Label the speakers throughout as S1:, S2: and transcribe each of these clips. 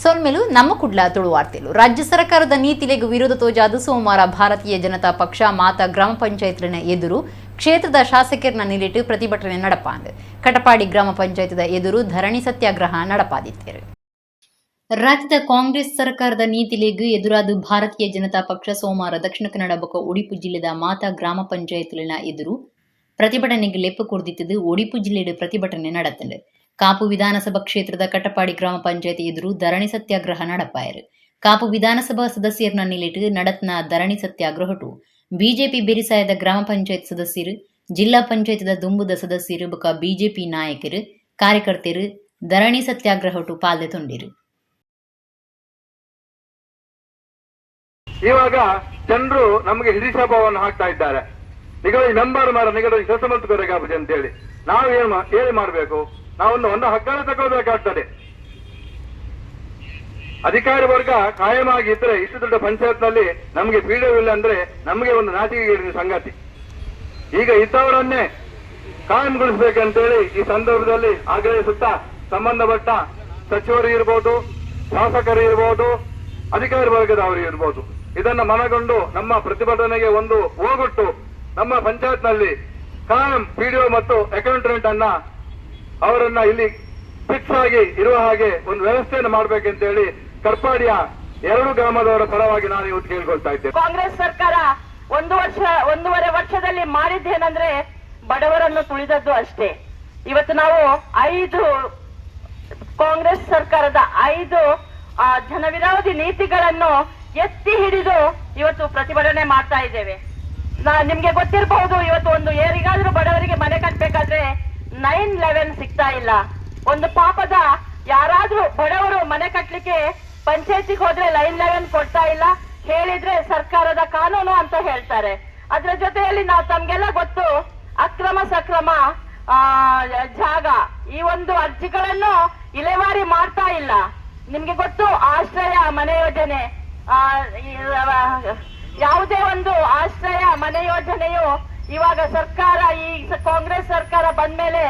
S1: ಸೋಲ್ಮೇಲು ನಮ್ಮ ಕುಡ್ಲ ತುಳುವಾರ್ತೆಲು ರಾಜ್ಯ ಸರ್ಕಾರದ ನೀತಿಲೆಗೂ ವಿರೋಧ ತೋಜಾದು ಸೋಮವಾರ ಭಾರತೀಯ ಜನತಾ ಪಕ್ಷ ಮಾತಾ ಗ್ರಾಮ ಪಂಚಾಯತ್ನ ಎದುರು ಕ್ಷೇತ್ರದ ಶಾಸಕರನ್ನ ನಿಲ್ಲಿಟ್ಟು ಪ್ರತಿಭಟನೆ ನಡಪಾಂದು ಕಟಪಾಡಿ ಗ್ರಾಮ ಪಂಚಾಯತ್ದ ಎದುರು ಧರಣಿ ಸತ್ಯಾಗ್ರಹ ನಡಪಾದಿತ್ತೇರು. ರಾಜ್ಯದ ಕಾಂಗ್ರೆಸ್ ಸರ್ಕಾರದ ನೀತಿಲೆಗೂ ಎದುರಾದ ಭಾರತೀಯ ಜನತಾ ಪಕ್ಷ ಸೋಮವಾರ ದಕ್ಷಿಣ ಕನ್ನಡ ಬೊಕ್ಕ ಉಡುಪಿ ಜಿಲ್ಲೆದ ಮಾತಾ ಗ್ರಾಮ ಪಂಚಾಯತ್ನ ಎದುರು ಪ್ರತಿಭಟನೆಗೆ ಲೆಪ್ಪು ಕೊಡ್ದಿತ್ತದು ಉಡುಪಿ ಜಿಲ್ಲೆಯ ಪ್ರತಿಭಟನೆ ನಡೆತಂಡು ಕಾಪು ವಿಧಾನಸಭಾ ಕ್ಷೇತ್ರದ ಕಟಪಾಡಿ ಗ್ರಾಮ ಪಂಚಾಯತ್ ಎದುರು ಧರಣಿ ಸತ್ಯಾಗ್ರಹ ನಡಪಾಯರು. ಕಾಪು ವಿಧಾನಸಭಾ ಸದಸ್ಯರನ್ನ ನಿಲ್ಲಿಟ್ಟು ನಡತ್ನ ಧರಣಿ ಸತ್ಯಾಗ್ರಹಟು ಬಿಜೆಪಿ ಬೆರಿಸಾಯದ ಗ್ರಾಮ ಪಂಚಾಯತ್ ಸದಸ್ಯರು, ಜಿಲ್ಲಾ ಪಂಚಾಯತ್ದ ದುಂಬುದ ಸದಸ್ಯರು ಬೊಕ್ಕ ಬಿಜೆಪಿ ನಾಯಕರು, ಕಾರ್ಯಕರ್ತರು ಧರಣಿ ಸತ್ಯಾಗ್ರಹಟು ಪಾಲ್ದೆ ತೊಂಡಿರು.
S2: ಇವಾಗ ಜನರು ನಮಗೆ ಹಿಡಿಶಾಪವನ್ನು ಹಾಕ್ತಾ ಇದ್ದಾರೆ. ನಿಗದಿ ನಂಬರ್ ಮಾರ ನಿಗದಿ ಕೆಲಸ ಮಾಡ್ಕೋಬೇಕಾಗುತ್ತೆ ಅಂತ ಹೇಳಿ ನಾವು ಏನು ಮಾಡಬೇಕು? ನಾವೊಂದು ಹಕ್ಕನ್ನು ತಗೋಬೇಕಾಗ್ತದೆ. ಅಧಿಕಾರಿ ವರ್ಗ ಕಾಯಮಾಗಿ ಇದ್ರೆ ಇಷ್ಟು ದೊಡ್ಡ ಪಂಚಾಯತ್ನಲ್ಲಿ ನಮಗೆ ಪೀಠವಿಲ್ಲ ಅಂದ್ರೆ ನಮಗೆ ಒಂದು ನಾಚಿಕೆಗೇಡಿನ ಸಂಗತಿ. ಈಗ ಇದ್ದವರನ್ನೇ ಕಾಯಂಗೊಳಿಸಬೇಕಂತೇಳಿ ಈ ಸಂದರ್ಭದಲ್ಲಿ ಆಗ್ರಹಿಸುತ್ತಾ ಸಂಬಂಧಪಟ್ಟ ಸಚಿವರು ಇರ್ಬೋದು, ಶಾಸಕರು ಇರ್ಬೋದು, ಅಧಿಕಾರಿ ವರ್ಗದವರು ಇರ್ಬೋದು, ಇದನ್ನ ಮನಗೊಂಡು ನಮ್ಮ ಪ್ರತಿಭಟನೆಗೆ ಒಂದು ಹೋಗೊಟ್ಟು ನಮ್ಮ ಪಂಚಾಯತ್ನಲ್ಲಿ ಕಾಯಂ ಪಿಡಿಒ ಮತ್ತು ಅಕೌಂಟೆಂಟ್ ಅನ್ನ ಅವರನ್ನ ಇಲ್ಲಿ ಫಿಕ್ಸ್ ಆಗಿ ಇರುವ ಹಾಗೆ ಒಂದು ವ್ಯವಸ್ಥೆಯನ್ನು ಮಾಡಬೇಕಂತ ಹೇಳಿ ಕರ್ಪಾಡಿಯ 2 ಗ್ರಾಮದವರ ಪರವಾಗಿ ನಾನು ಇವತ್ತು ಕೇಳ್ಕೊಳ್ತಾ ಇದ್ದೇನೆ.
S3: ಕಾಂಗ್ರೆಸ್ ಸರ್ಕಾರ ಒಂದೂವರೆ ವರ್ಷದಲ್ಲಿ ಮಾಡಿದ್ದೇನೆಂದ್ರೆ ಬಡವರನ್ನು ತುಳಿದದ್ದು ಅಷ್ಟೇ. ಇವತ್ತು ನಾವು 5 ಕಾಂಗ್ರೆಸ್ ಸರ್ಕಾರದ 5 ಜನವಿರೋಧಿ ನೀತಿಗಳನ್ನು ಎತ್ತಿ ಹಿಡಿದು ಇವತ್ತು ಪ್ರತಿಭಟನೆ ಮಾಡ್ತಾ ಇದ್ದೇವೆ. ನಿಮ್ಗೆ ಗೊತ್ತಿರಬಹುದು, ಇವತ್ತು ಒಂದು ಏರಿಗಾದ್ರೂ ಬಡವರಿಗೆ ಮನೆ ಕಟ್ಟಬೇಕಾದ್ರೆ 9/11 ಸಿಗ್ತಾ ಇಲ್ಲ. ಒಂದು ಪಾಪದ ಯಾರಾದ್ರೂ ಬಡವರು ಮನೆ ಕಟ್ಟಲಿಕ್ಕೆ ಪಂಚಾಯತಿಗೆ ಹೋದ್ರೆ 9/11 ಕೊಡ್ತಾ ಇಲ್ಲ. ಹೇಳಿದ್ರೆ ಸರ್ಕಾರದ ಕಾನೂನು ಅಂತ ಹೇಳ್ತಾರೆ. ಅದ್ರ ಜೊತೆಯಲ್ಲಿ ನಾವು ತಮ್ಗೆಲ್ಲ ಗೊತ್ತು, ಅಕ್ರಮ ಸಕ್ರಮ ಜಾಗ ಈ ಒಂದು ಅರ್ಜಿಗಳನ್ನು ಇಲೆವಾರಿ ಮಾಡ್ತಾ ಇಲ್ಲ. ನಿಮ್ಗೆ ಗೊತ್ತು, ಆಶ್ರಯ ಮನೆ ಯೋಜನೆ, ಯಾವುದೇ ಒಂದು ಆಶ್ರಯ ಮನೆ ಯೋಜನೆಯು ಇವಾಗ ಸರ್ಕಾರ ಈ ಕಾಂಗ್ರೆಸ್ ಸರ್ಕಾರ ಬಂದ್ಮೇಲೆ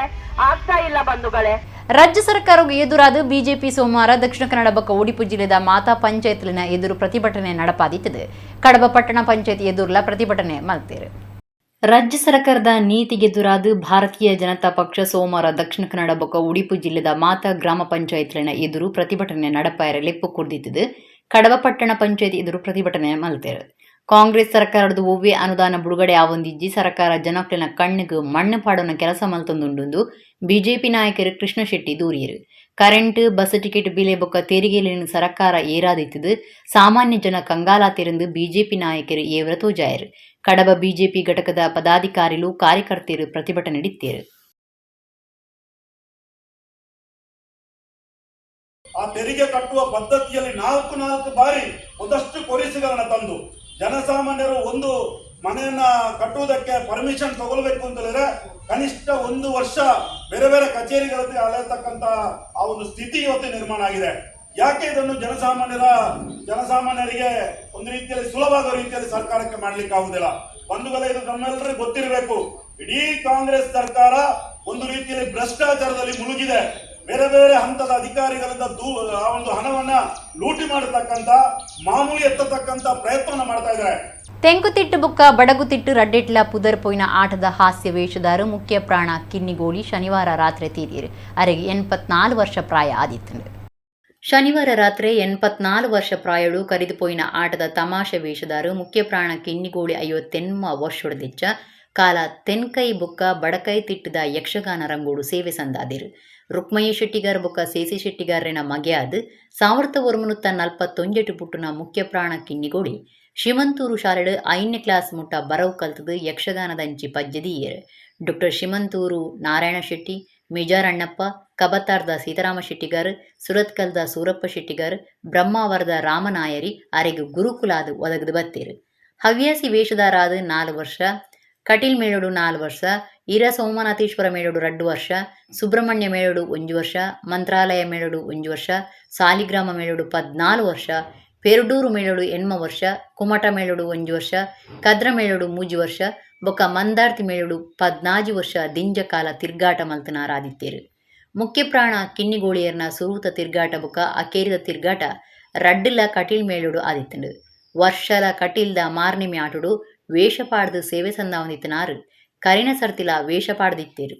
S3: ಆಗ್ತಾ ಇಲ್ಲ ಬಂಧುಗಳೇ.
S1: ರಾಜ್ಯ ಸರ್ಕಾರಕ್ಕೆ ಎದುರಾದ ಬಿಜೆಪಿ ಸೋಮವಾರ ದಕ್ಷಿಣ ಕನ್ನಡ ಬೊಕ್ಕ ಉಡುಪಿ ಜಿಲ್ಲೆದ ಮಾತಾ ಪಂಚಾಯತ್ನ ಎದುರು ಪ್ರತಿಭಟನೆ ನಡಪಾದಿತ್ತದು. ಕಡಬ ಪಟ್ಟಣ ಪಂಚಾಯತ್ ಎದುರ್ಲ ಪ್ರತಿಭಟನೆ ಮಲ್ತೇರು. ರಾಜ್ಯ ಸರ್ಕಾರದ ನೀತಿಗೆದುರಾದ ಭಾರತೀಯ ಜನತಾ ಪಕ್ಷ ಸೋಮವಾರ ದಕ್ಷಿಣ ಕನ್ನಡ ಬೊಕ್ಕ ಉಡುಪಿ ಜಿಲ್ಲೆದ ಮಾತಾ ಗ್ರಾಮ ಪಂಚಾಯತ್ನ ಎದುರು ಪ್ರತಿಭಟನೆ ನಡಪಾಯರ ಲೆಪ್ಪು ಕೊಡ್ದಿತ್ತದು. ಕಡಬ ಪಟ್ಟಣ ಪಂಚಾಯತ್ ಎದುರು ಪ್ರತಿಭಟನೆ ಮಲ್ತೇರು. ಕಾಂಗ್ರೆಸ್ ಸರ್ಕಾರದ ಒವ್ವೆ ಅನುದಾನ ಬಿಡುಗಡೆ ಆವೊಂದಿಜ್ಜಿ ಸರ್ಕಾರ ಜನಕ್ಲಿನ ಕಣ್ಣಿಗೆ ಮಣ್ಣು ಪಾಡೋನ ಕೆಲಸ ಮಲ್ತೊಂದುಂಡು ಬಿಜೆಪಿ ನಾಯಕರು ಕೃಷ್ಣ ಶೆಟ್ಟಿ ದೂರಿಯರು. ಕರೆಂಟ್, ಬಸ್ ಟಿಕೆಟ್ ಬೆಲೆ ಬೊಕ್ಕ ತೆರಿಗೆಲಿನ ಸರ್ಕಾರ ಏರಾದಿತ್ತದು ಸಾಮಾನ್ಯ ಜನ ಕಂಗಾಲಾತಿರಂದು ಬಿಜೆಪಿ ನಾಯಕರು ಏವರ ತೋಜಾಯರು. ಕಡಬ ಬಿಜೆಪಿ ಘಟಕದ ಪದಾಧಿಕಾರಿಗಳು, ಕಾರ್ಯಕರ್ತರು ಪ್ರತಿಭಟನೆ ನಡೆಸಿದರು.
S4: ಆ ತೆರಿಗೆ ಕಟ್ಟುವ ಪದ್ಧತಿಯಲ್ಲಿ 4 ಬಾರಿ ಒಂದಷ್ಟು ಕೊರಿಸುಗಳನ್ನ ತಂದು ಜನಸಾಮಾನ್ಯರು ಒಂದು ಮನೆಯನ್ನ ಕಟ್ಟುವುದಕ್ಕೆ ಪರ್ಮಿಷನ್ ತಗೊಳ್ಬೇಕು ಅಂತ ಹೇಳಿದ್ರೆ ಕನಿಷ್ಠ 1 ವರ್ಷ ಬೇರೆ ಬೇರೆ ಕಚೇರಿಗಳಲ್ಲಿ ಅಲೆಯತಕ್ಕಂತ ಆ ಒಂದು ಸ್ಥಿತಿ ಇವತ್ತು ನಿರ್ಮಾಣ ಆಗಿದೆ. ಯಾಕೆ ಇದನ್ನು ಜನಸಾಮಾನ್ಯರಿಗೆ ಒಂದು ರೀತಿಯಲ್ಲಿ ಸುಲಭವಾದ ರೀತಿಯಲ್ಲಿ ಸರ್ಕಾರಕ್ಕೆ ಮಾಡ್ಲಿಕ್ಕೆ ಆಗುದಿಲ್ಲ? ಬಂಧುಗಳೇ, ಇದು ನಮ್ಮೆಲ್ಲರಿಗೂ ಗೊತ್ತಿರಬೇಕು. ಇಡೀ ಕಾಂಗ್ರೆಸ್ ಸರ್ಕಾರ ಒಂದು ರೀತಿಯಲ್ಲಿ ಭ್ರಷ್ಟಾಚಾರದಲ್ಲಿ ಮುಳುಗಿದೆ. ಬೇರೆ ಬೇರೆ ಹಂತದ ಅಧಿಕಾರಿಗಳಿಂದ ಆ ಒಂದು ಹಣವನ್ನ ಲೂಟಿ ಮಾಡತಕ್ಕಂತ ಮಾಮೂಲಿ ಎತ್ತತಕ್ಕಂತ ಪ್ರಯತ್ನವನ್ನ ಮಾಡ್ತಾ ಇದ್ದಾರೆ.
S1: ತೆಂಕುತಿಟ್ಟು ಬುಕ್ಕ ಬಡಗುತಿಟ್ಟು ರಡ್ಡೆಟ್ಲ ಪುದರ್ ಪೋಯಿನ ಆಟದ ಹಾಸ್ಯ ವೇಷಧಾರು ಮುಖ್ಯ ಪ್ರಾಣ ಕಿನ್ನಿಗೋಳಿ ಶನಿವಾರ ರಾತ್ರಿ ತೀರಿರು. ಅವರಿಗೆ 84 ವರ್ಷ ಪ್ರಾಯ ಆದಿತ್ತು. ಶನಿವಾರ ರಾತ್ರಿ 84 ವರ್ಷ ಪ್ರಾಯಳು ಕರೆದುಪೋಯಿನ ಆಟದ ತಮಾಷೆ ವೇಷಧಾರು ಮುಖ್ಯ ಪ್ರಾಣ ಕಿನ್ನಿಗೋಳಿ 50 ವರ್ಷೊಡೆದಿಚ್ಚ ಕಾಲ ತೆನ್ಕೈ ಬುಕ್ಕ ಬಡಕೈ ತಿಟ್ಟದ ಯಕ್ಷಗಾನ ರಂಗೋಡು ಸೇವೆ ಸಂದಾದಿರು. ರುಕ್ಮಯ್ಯ ಶೆಟ್ಟಿಗಾರ್ ಬೊಕ್ಕ ಸೇಸಿ ಶೆಟ್ಟಿಗಾರನ ಮಗೆಯಾದ 1941 ಪುಟ್ಟುನ ಮುಖ್ಯ ಪ್ರಾಣ ಕಿನ್ನಿಗೋಳಿ ಶಿಮಂತೂರು ಶಾಲೆಡು 5ನೇ ಕ್ಲಾಸ್ ಮುಟ್ಟ ಬರವು ಕಲ್ತದು ಯಕ್ಷಗಾನದ ಅಂಚಿ ಪಜ್ಜದಿಯರು. ಡಾಕ್ಟರ್ ಶಿಮಂತೂರು ನಾರಾಯಣ ಶೆಟ್ಟಿ, ಮೇಜಾರ್ ಅಣ್ಣಪ್ಪ, ಕಬತ್ತಾರ್ದ ಸೀತಾರಾಮ ಶೆಟ್ಟಿಗಾರ್, ಸುರತ್ಕಲ್ದ ಸೂರಪ್ಪ ಶೆಟ್ಟಿಗಾರ್, ಬ್ರಹ್ಮಾವರದ ರಾಮನಾಯರಿ ಅರೆಗೆ ಗುರುಕುಲಾದ ಒದಗದು ಬತ್ತೇರು. ಹವ್ಯಾಸಿ ವೇಷಧಾರಾದ 4 ವರ್ಷ, ಕಟೀಲ್ ಮೇಳೋಡು 4 ವರ್ಷ, ಈರ ಸೋಮನಾಥೇಶ್ವರ ಮೇಳೋಡು 2 ವರ್ಷ, ಸುಬ್ರಹ್ಮಣ್ಯ ಮೇಳೋಡು 1 ವರ್ಷ, ಮಂತ್ರಾಲಯ ಮೇಳೋಡು 1 ವರ್ಷ, ಸಾಲಿಗ್ರಾಮ ಮೇಳೋಡು 14 ವರ್ಷ, ಪೆರುಡೂರು ಮೇಳೋಡು 8 ವರ್ಷ, ಕುಮಟ ಮೇಳೋಡು 1 ವರ್ಷ, ಕದ್ರ ಮೇಳೋಡು 3 ವರ್ಷ, ಬೊಕ್ಕ ಮಂದಾರ್ತಿ ಮೇಳೋಡು 14 ವರ್ಷ ದಿಂಜ ಕಾಲ ತಿರ್ಗಾಟ ಮಲ್ತನಾರಾದಿತ್ತೇರು. ಮುಖ್ಯ ಪ್ರಾಣ ಕಿನ್ನಿಗೋಳಿಯರ್ನ ಸುರೂತ ತಿರ್ಗಾಟ ಬುಕ ಅಕೇರಿದ ತಿರ್ಗಾಟ ರಡ್ಡಿಲ ಕಟೀಲ್ ಮೇಳುಡು ಆದಿತ್ತಂಡು ವರ್ಷಲ ಕಟೀಲ್ದ ಮಾರ್ನಿಮೆ ಆಟುಡು ವೇಷಪಾಡ್ದು ಸೇವೆ ಸಂದಾವಂದಿತ್ತನಾರು ಕರಿನ ಸರ್ತಿಲ ವೇಷಪಾಡ್ದಿತ್ತೇರು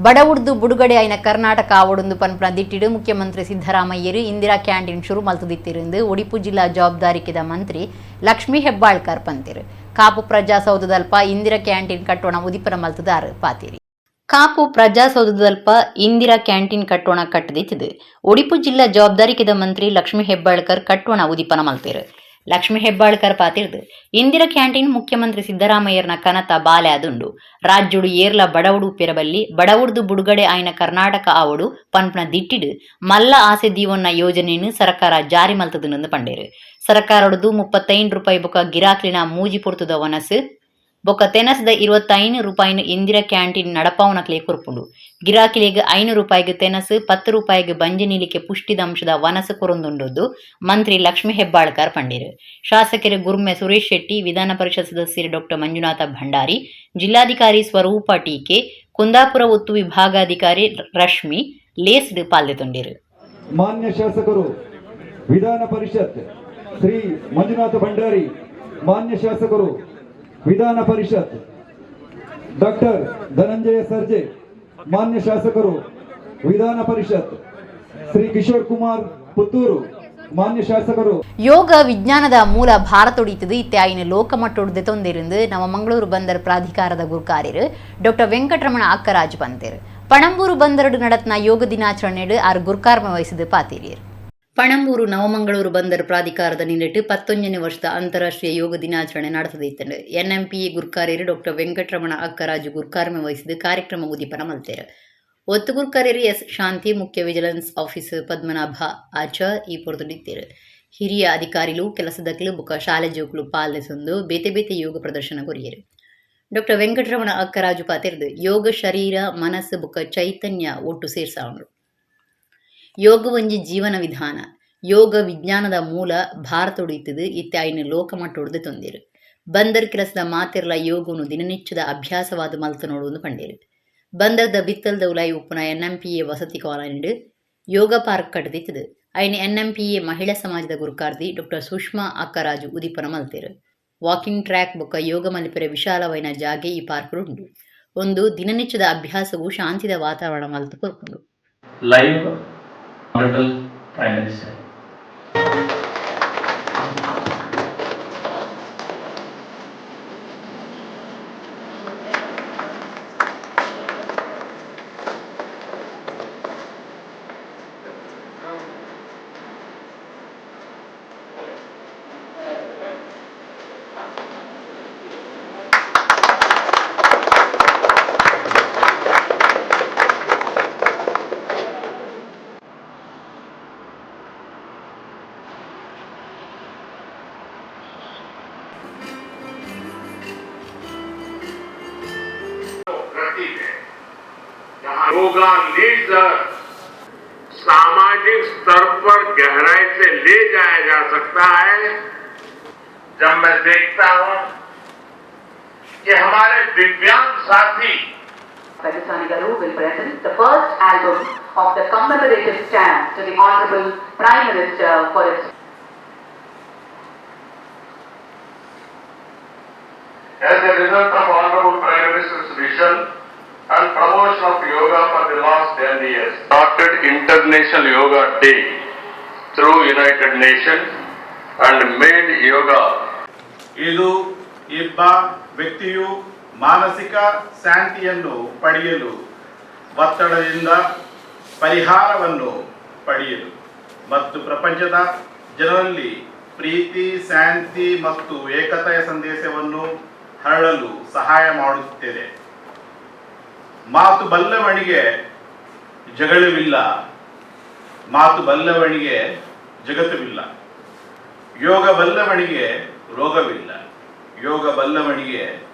S1: ಬಡವುಡ್ದು ಬುಡುಗಡೆ ಆಯ್ನ ಕರ್ನಾಟಕ ಆವಡೊಂದು ಪನ್ಪನ ದಿಟ್ಟಿಡು ಮುಖ್ಯಮಂತ್ರಿ ಸಿದ್ದರಾಮಯ್ಯರು ಇಂದಿರಾ ಕ್ಯಾಂಟೀನ್ ಶುರು ಮಲ್ತುದಿತ್ತಿருந்து ಉಡುಪು ಜಿಲ್ಲಾ ಜವಾಬ್ದಾರಿಕೆದ ಮಂತ್ರಿ ಲಕ್ಷ್ಮೀ ಹೆಬ್ಬಾಳ್ಕರ್ ಪಂತಿರು ಕಾಪು ಪ್ರಜಾಸೌಧದಲ್ಪ ಇಂದಿರಾ ಕ್ಯಾಂಟೀನ್ ಕಟ್ಟೋಣ ಉದಿಪನ ಮಲ್ತುದಾರು ಪಾತಿರಿ ಕಾಪು ಪ್ರಜಾಸೌಧದಲ್ಪ ಇಂದಿರಾ ಕ್ಯಾಂಟೀನ್ ಕಟ್ಟೋಣ ಕಟ್ಟದಿತ್ತಿದು ಉಡುಪು ಜಿಲ್ಲಾ ಜವಾಬ್ದಾರಿಕೆದ ಮಂತ್ರಿ ಲಕ್ಷ್ಮೀ ಹೆಬ್ಬಾಳ್ಕರ್ ಕಟ್ಟೋಣ ಉದಿಪನ ಮಲ್ತೇರು ಲಕ್ಷ್ಮೀ ಹೆಬ್ಬಾಳ್ಕರ್ ಪಾತಿರ್ದು ಇಂದಿರಾ ಕ್ಯಾಂಟೀನ್ ಮುಖ್ಯಮಂತ್ರಿ ಸಿದ್ದರಾಮಯ್ಯರ್ನ ಕನತ ಬಾಲೆ ಅದುಂಡು ರಾಜ್ಯುಡು ಏರ್ಲ ಬಡವುಡು ಪೆರಬಲ್ಲಿ ಬಡವುಡ್ದು ಬುಡುಗಡೆ ಆಯ್ನ ಕರ್ನಾಟಕ ಆವಡು ಪನ್ಪನ ದಿಟ್ಟಿಡು ಮಲ್ಲ ಆಸೆ ದೀವೊನ್ನ ಯೋಜನೆಯನ್ನು ಸರ್ಕಾರ ಜಾರಿ ಮಲ್ತದನ್ನು ಪಂಡೇರು ಸರ್ಕಾರಡು ₹35 ಬೊಕ ಗಿರಾಕ್ಲಿನ ಮೂಜಿ ಪೊರ್ತುದ ವನಸು ಬೊಕ ತೆನಸ್ದ ₹25 ಇಂದಿರಾ ಕ್ಯಾಂಟೀನ್ ನಡಪಾವನಕ್ಲೆ ಕೊರ್ಪುಂಡು ಗಿರಾಕಿಲೆಗ್ ₹500 ತೆನಸು ₹10 ಬಂಜಿ ನೀಲಿಕೆ ಪುಷ್ಟಿದಂಶದ ವನಸು ಕೊರೊಂದುಂಡದ್ದು ಮಂತ್ರಿ ಲಕ್ಷ್ಮೀ ಹೆಬ್ಬಾಳ್ಕರ್ ಪಂಡೇರು ಶಾಸಕರು ಗುರ್ಮೆ ಸುರೇಶ್ ಶೆಟ್ಟಿ ವಿಧಾನ ಪರಿಷತ್ ಸದಸ್ಯರು ಡಾಕ್ಟರ್ ಮಂಜುನಾಥ ಭಂಡಾರಿ ಜಿಲ್ಲಾಧಿಕಾರಿ ಸ್ವರೂಪ ಟೀಕೆ ಕುಂದಾಪುರ ಒತ್ತು ವಿಭಾಗಾಧಿಕಾರಿ ರಶ್ಮಿ ಲೇಸ್ಡ್ ಪಾಲ್ಗೊಂಡಿರು
S5: ಮಾನ್ಯ ಶಾಸಕರು ವಿಧಾನ ಪರಿಷತ್ ಶ್ರೀ ಮಂಜುನಾಥ ಭಂಡಾರಿ ಮಾನ್ಯ ಶಾಸಕರು ವಿಧಾನ ಪರಿಷತ್ ಡಾಕ್ಟರ್ ಧನಂಜಯ ಸರ್ಜೆ ಮಾನ್ಯ ಶಾಸಕರು ವಿಧಾನ ಪರಿಷತ್ ಶ್ರೀ ಕಿಶೋರ್ ಕುಮಾರ್ ಪುತ್ತೂರು ಮಾನ್ಯ ಶಾಸಕರು
S1: ಯೋಗ ವಿಜ್ಞಾನದ ಮೂಲ ಭಾರತೊಡಿತது ಇತ್ಯಾಯಿನ ಲೋಕಮಟ್ಟೊಡ್ದೆ ತೊಂದಿருந்து ನಮ್ಮ ಮಂಗಳೂರು ಬಂದರ್ ಪ್ರಾಧಿಕಾರದ ಗುರುಕಾರ್ಯರು ಡಾಕ್ಟರ್ ವೆಂಕಟರಮಣ ಅಕ್ಕರಾಜ್ ಪಂತೇರು ಪಣಂಬೂರು ಬಂದರಡು ನಡತ್ನ ಯೋಗ ದಿನಾಚರಣೆಡು ಆರು ಗುರುಕಾರ್ಮ ವಹಿಸಿದ ಪಾತಿರಿಯರು ಪಣಂಬೂರು ನವಮಂಗಳೂರು ಬಂದರ್ ಪ್ರಾಧಿಕಾರದ ನಿನ್ನಿಟ್ಟು 11ನೇ ವರ್ಷದ ಅಂತಾರಾಷ್ಟ್ರೀಯ ಯೋಗ ದಿನಾಚರಣೆ ನಡೆಸದಿತ್ತಂಡು NMPA ಗುರುಕಾರ್ಯರು ಡಾಕ್ಟರ್ ವೆಂಕಟರಮಣ ಅಕ್ಕರಾಜು ಗುರುಕಾರ್ಮ ವಹಿಸಿದ ಕಾರ್ಯಕ್ರಮ ಉದೀಪನ ಮಲ್ತೇರು ಒತ್ತು ಗುರುಕಾರ್ಯರು ಎಸ್ ಶಾಂತಿ ಮುಖ್ಯ ವಿಜಿಲೆನ್ಸ್ ಆಫೀಸರ್ ಪದ್ಮನಾಭ ಆಚಾರ್ ಈ ಪೊರ್ತುಡಿತ್ತೇರು ಹಿರಿಯ ಅಧಿಕಾರಿಗಳು ಕೆಲಸದಕ್ಕಲು ಬುಕ ಶಾಲೆ ಜೋಕುಲು ಪಾಲ್ನೆಸೊಂದು ಬೇತೆ ಬೇತೆ ಯೋಗ ಪ್ರದರ್ಶನ ಕೊರಿಯರು ಡಾಕ್ಟರ್ ವೆಂಕಟರಮಣ ಅಕ್ಕರಾಜು ಪಾತಿರ್ದು ಯೋಗ ಶರೀರ ಮನಸ್ಸು ಬುಕ ಚೈತನ್ಯ ಒಟ್ಟು ಸೇರ್ಸಾಂಡ್ರು ಯೋಗ ಒಂಜಿ ಜೀವನ ವಿಧಾನ ಯೋಗ ವಿಜ್ಞಾನದ ಮೂಲ ಭಾರತೊಡಿತದು ಇತ್ಯಾಯಿನ ಲೋಕಮಟ್ಟೊಡ್ದು ತೊಂದಿರು ಬಂದರ್ ಕೆಲಸದ ಮಾತಿರ್ಲ ಯೋಗವನ್ನು ದಿನನಿತ್ಯದ ಅಭ್ಯಾಸವಾದ ಮಲ್ತು ನೋಡುವುದು ಪಂಡೇರು ಬಂದರ್ದ ಬಿತ್ತಲ್ದ ಉಲಾಯಿ ಉಪ್ಪುನ NMPA ವಸತಿ ಕಾಲೋನಿ ಯೋಗ ಪಾರ್ಕ್ ಕಟ್ಟದಿತ್ತದು ಅಯ್ನ NMPA ಮಹಿಳಾ ಸಮಾಜದ ಗುರುಕಾರ್ತಿ ಡಾಕ್ಟರ್ ಸುಷ್ಮಾ ಅಕ್ಕರಾಜು ಉದೀಪನ ಮಲ್ತೇರು ವಾಕಿಂಗ್ ಟ್ರ್ಯಾಕ್ ಬೊಕ್ಕ ಯೋಗ ಮಲ್ಪೆರ ವಿಶಾಲವೈನ ಜಾಗೆ ಈ ಪಾರ್ಕ್ ಉಂಟು ಒಂದು ದಿನನಿತ್ಯದ ಅಭ್ಯಾಸವು ಶಾಂತಿದ ವಾತಾವರಣ ಮಲ್ತು ಕೊರ್ಪುಂಡು
S6: live Honorable Prime Minister.
S7: Yoga leads सामाजिक स्तर पर गहराई से ले जाया जा सकता है। जब मैं देखता हूं कि हमारे दिव्यांग साथी
S8: Pakistani Garu will present the first album of the commemorative stamp to the Honorable Prime Minister for its
S7: as a result of Honorable Prime Minister's vision and promotion of yoga for the last 10 years. Started International Yoga Day through United Nations and made yoga.
S4: ಇದು ಇಬ್ಬ ವ್ಯಕ್ತಿಯು ಮಾನಸಿಕ ಶಾಂತಿಯನ್ನು ಪಡೆಯಲು ಒತ್ತಡದಿಂದ ಪರಿಹಾರವನ್ನು ಪಡೆಯಲು ಮತ್ತು ಪ್ರಪಂಚದ ಜನರಲ್ಲಿ ಪ್ರೀತಿ ಶಾಂತಿ ಮತ್ತು ಏಕತೆಯ ಸಂದೇಶವನ್ನು ಹರಡಲು ಸಹಾಯ ಮಾಡುತ್ತದೆ. ಮಾತು ಬಲ್ಲವನಿಗೆ ಜಗಳವಿಲ್ಲ, ಮಾತು ಬಲ್ಲವನಿಗೆ ಜಗತ್ತುವಿಲ್ಲ. ಯೋಗ ಬಲ್ಲವನಿಗೆ ರೋಗವಿಲ್ಲ, ಯೋಗ ಬಲ್ಲವನಿಗೆ